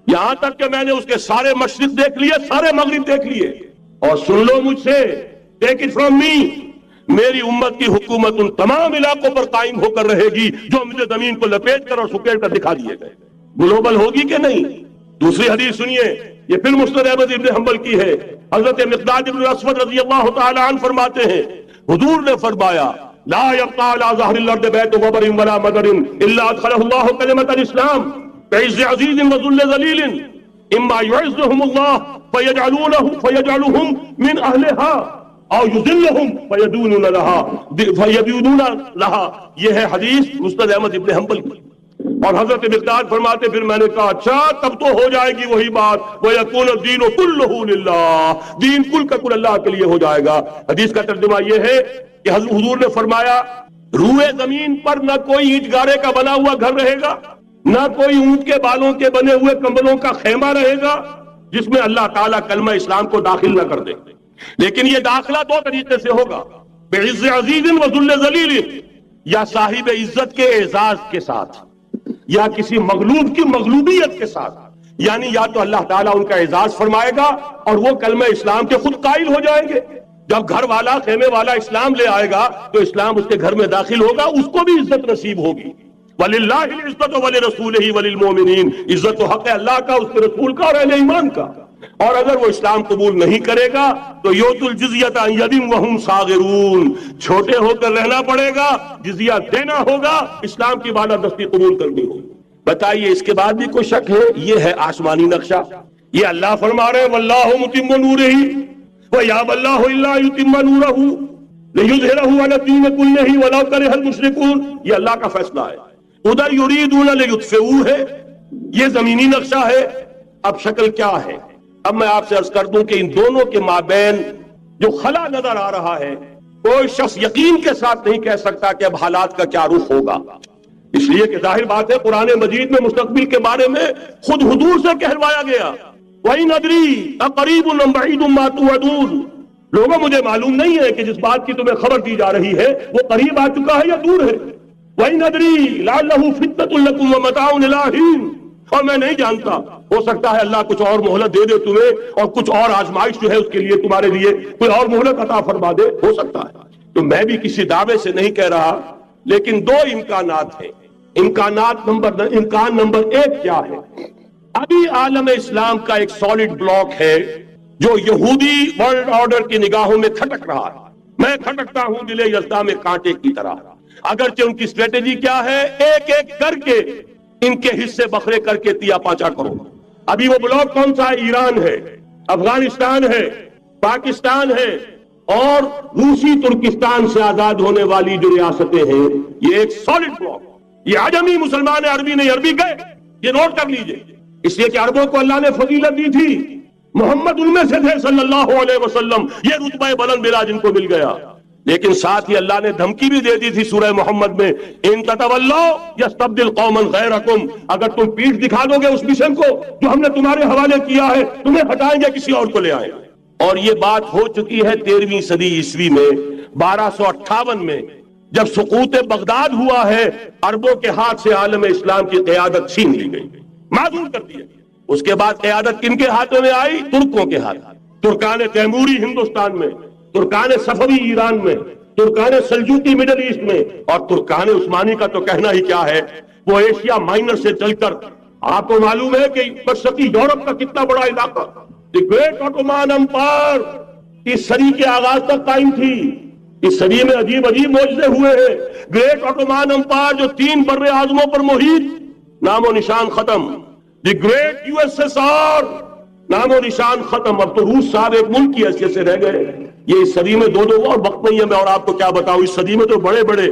یہاں تک کہ میں نے اس کے سارے مشرق دیکھ لیے، سارے مغرب دیکھ لیے، اور سن لو مجھ سے، ٹیک اٹ فرام می، میری امت کی حکومت ان تمام علاقوں پر قائم ہو کر رہے گی جو مجھے زمین کو لپیٹ کر اور سکیڑ کر دکھا دیے گئے۔ گلوبل ہوگی کہ نہیں؟ دوسری حدیث سنیے، یہ پھر مسند احمد ابن حنبل کی ہے۔ حضرت مقداد بن اسود رضی اللہ تعالی عنہ فرماتے ہیں، حضور نے فرمایا لا يبقى على ظهر الارض بيت غبر ولا مدر الا ادخله الله كلمة الاسلام بعز عزيز وذل ذليل اما يعزهم الله فيجعلهم من اهلها او يذلهم فيدونون لها۔ یہ ہے حدیث مسند احمد ابن حنبل کی۔ اور حضرت مقداد فرماتے پھر میں نے کہا اچھا تب تو ہو جائے گی وہی بات، وَيَكُونَ الدِّينُ كُلُّهُ لِلَّهِ، دین کل کا کل اللہ کے لیے ہو جائے گا۔ حدیث کا ترجمہ یہ ہے کہ حضور نے فرمایا روئے زمین پر نہ کوئی اینٹ گارے کا بنا ہوا گھر رہے گا، نہ کوئی اونٹ کے بالوں کے بنے ہوئے کمبلوں کا خیمہ رہے گا جس میں اللہ تعالیٰ کلمہ اسلام کو داخل نہ کر دے، لیکن یہ داخلہ دو طریقے سے ہوگا، بعز عزیز وذل ذلیل، یا صاحب عزت کے اعزاز کے ساتھ یا کسی مغلوب کی مغلوبیت کے ساتھ، یعنی یا تو اللہ تعالیٰ ان کا اعزاز فرمائے گا اور وہ کلمہ اسلام کے خود قائل ہو جائیں گے۔ جب گھر والا خیمے والا اسلام لے آئے گا تو اسلام اس کے گھر میں داخل ہوگا، اس کو بھی عزت نصیب ہوگی۔ وَلِلَّهِ الْعِزَّةُ وَلِرَسُولِهِ وَلِلْمُؤْمِنِينَ، عزت و حق ہے اللہ کا، اس کے رسول کا اور اہل ایمان کا۔ اور اگر وہ اسلام قبول نہیں کرے گا تو یؤتُ الْجِزْیَةَ عَنْ یَدٍ وَهُمْ صَاغِرُونَ، چھوٹے ہو کر رہنا پڑے گا، جزیہ دینا ہوگا، اسلام کی بالادستی قبول کرنی ہوگی۔ بتائیے اس کے بعد بھی کوئی شک ہے؟ یہ ہے آسمانی نقشہ۔ یہ اللہ فرما رہے وَاللَّهُ مُتِمُّ نُورِهِ وَيَأْبَى اللَّهُ إِلَّا يُتِمَّ نُورَهُ لِيُظْهِرَهُ عَلَى الدِّينِ كُلِّهِ وَلَوْ كَرِهَ الْمُشْرِكُونَ، یہ اللہ کا فیصلہ ہے۔ ادھر یریدون لیطفئوا ہے، یہ زمینی نقشہ ہے۔ اب شکل کیا ہے؟ اب میں آپ سے عرض کر دوں کہ ان دونوں کے مابین جو خلا نظر آ رہا ہے، کوئی شخص یقین کے ساتھ نہیں کہہ سکتا کہ اب حالات کا کیا رخ ہوگا، اس لیے کہ ظاہر بات ہے قرآن مجید میں مستقبل کے بارے میں خود حضور سے کہلوایا گیا، وَإِنْ أَدْرِي أَقَرِيبٌ أَمْ بَعِيدٌ مَا تُوعَدُونَ، لوگوں مجھے معلوم نہیں ہے کہ جس بات کی تمہیں خبر دی جا رہی ہے وہ قریب آ چکا ہے یا دور ہے۔ وَإِنْ أَدْرِي لَعَلَّهُ فِتْنَةٌ لَكُمْ وَمَتَاعٌ إِلَىٰ حِينٍ، اور میں نہیں جانتا، ہو سکتا ہے اللہ کچھ اور مہلت دے دے تمہیں اور کچھ اور آزمائش جو ہے اس کے لیے تمہارے لیے کوئی اور مہلت عطا فرما دے، ہو سکتا ہے۔ تو میں بھی کسی دعوے سے نہیں کہہ رہا، لیکن دو امکانات ہیں۔ امکان نمبر ایک کیا ہے؟ ابھی عالم اسلام کا ایک سالڈ بلاک ہے جو یہودی ورلڈ آرڈر کی نگاہوں میں کھٹک رہا ہے۔ میں کھٹکتا ہوں دل یزداں میں کانٹے کی طرح، اگرچہ ان کی اسٹریٹجی کیا ہے؟ ایک ایک کر کے ان کے حصے بکھرے کر کے تیا پاچا کرو۔ ابھی وہ بلاک کون سا ہے؟ ایران ہے، افغانستان ہے، پاکستان ہے اور روسی ترکستان سے آزاد ہونے والی جو ریاستیں ہیں، یہ ایک سالڈ بلاک۔ یہ عجمی مسلمان عربی نہیں، عربی گئے، یہ نوٹ کر لیجئے، اس لیے کہ عربوں کو اللہ نے فضیلت دی تھی، محمد ان میں سے تھے صلی اللہ علیہ وسلم، یہ رتبہ بلند ملا جن کو مل گیا۔ لیکن ساتھ ہی اللہ نے دھمکی بھی دے دی تھی سورہ محمد میں، ان تتولوا یستبدل قوما غیرکم، اگر تم پیٹھ دکھا دو گے اس مشن کو جو ہم نے تمہارے حوالے کیا ہے، تمہیں ہٹائیں گے، کسی اور کو لے آئیں۔ اور یہ بات ہو چکی ہے 13ویں صدی عیسوی میں، 1258 میں جب سقوط بغداد ہوا ہے، عربوں کے ہاتھ سے عالم اسلام کی قیادت چھین لی گئی، معذور کر دیا۔ اس کے بعد قیادت کن کے ہاتھوں میں آئی؟ ترکوں کے ہاتھ، ترکان تیموری ہندوستان میں، ترکان صفوی ایران میں، ترکان سلجوقی مڈل ایسٹ میں، اور ترکان عثمانی کا تو کہنا ہی کیا ہے، وہ ایشیا مائنر سے چل کر آپ کو معلوم ہے کہ مشرقی یورپ کا کتنا بڑا علاقہ، دی گریٹ آٹومان امپائر اس صدی کے آغاز تک قائم تھی۔ اس صدی میں عجیب عجیب معجزے ہوئے ہیں۔ گریٹ آٹومان امپائر جو 3 بر اعظموں پر محیط، نام و نشان ختم۔ The great U S S R, نام و نشان ختم۔ اب تو روس صاحب ایک ملک کی حیثیت سے رہ گئے۔ یہ اس صدی میں دو اور وقت نہیں ہے، میں اور آپ کو کیا بتاؤں، اس صدی میں تو بڑے بڑے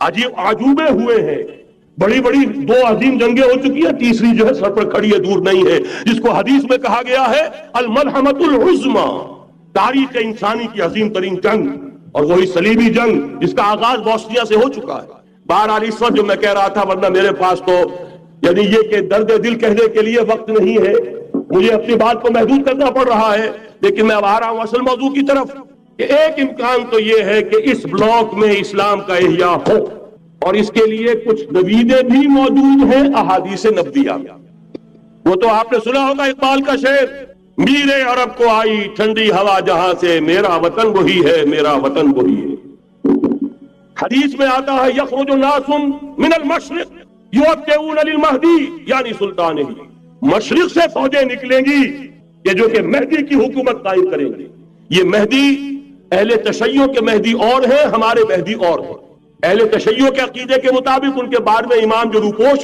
عجیب عجوبے ہوئے ہیں، بڑی بڑی 2 عظیم جنگیں ہو چکی ہیں، تیسری جو ہے سر پر کھڑی ہے، دور نہیں ہے، جس کو حدیث میں کہا گیا ہے الملحمۃ العظمی، تاریخ انسانی کی عظیم ترین جنگ، اور وہی صلیبی جنگ جس کا آغاز بوسنیا سے ہو چکا ہے۔ بہرحال اس وقت جو میں کہہ رہا تھا، ورنہ میرے پاس تو یعنی یہ کہ درد دل کہنے کے لیے وقت نہیں ہے، مجھے اپنی بات کو محدود کرنا پڑ رہا ہے، لیکن میں اب آ رہا ہوں اصل موضوع کی طرف، کہ ایک امکان تو یہ ہے کہ اس بلاک میں اسلام کا احیاء ہو، اور اس کے لیے کچھ نویدیں بھی موجود ہیں احادیث نبویہ۔ وہ تو آپ نے سنا ہوگا اقبال کا شعر، میرے عرب کو آئی ٹھنڈی ہوا جہاں سے، میرا وطن وہی ہے، میرا وطن وہی ہے۔ حدیث میں آتا ہے یخرج ناس من المشرق یوتئون للمہدی یعنی سلطان ہی، مشرق سے فوجیں نکلیں گی کہ جو کہ مہدی کی حکومت قائم کریں گے۔ یہ مہدی اہل تشیع کے مہدی اور ہیں، ہمارے مہدی اور ہیں۔ اہل تشیع کے عقیدے کے مطابق ان کے بعد میں امام جو روپوش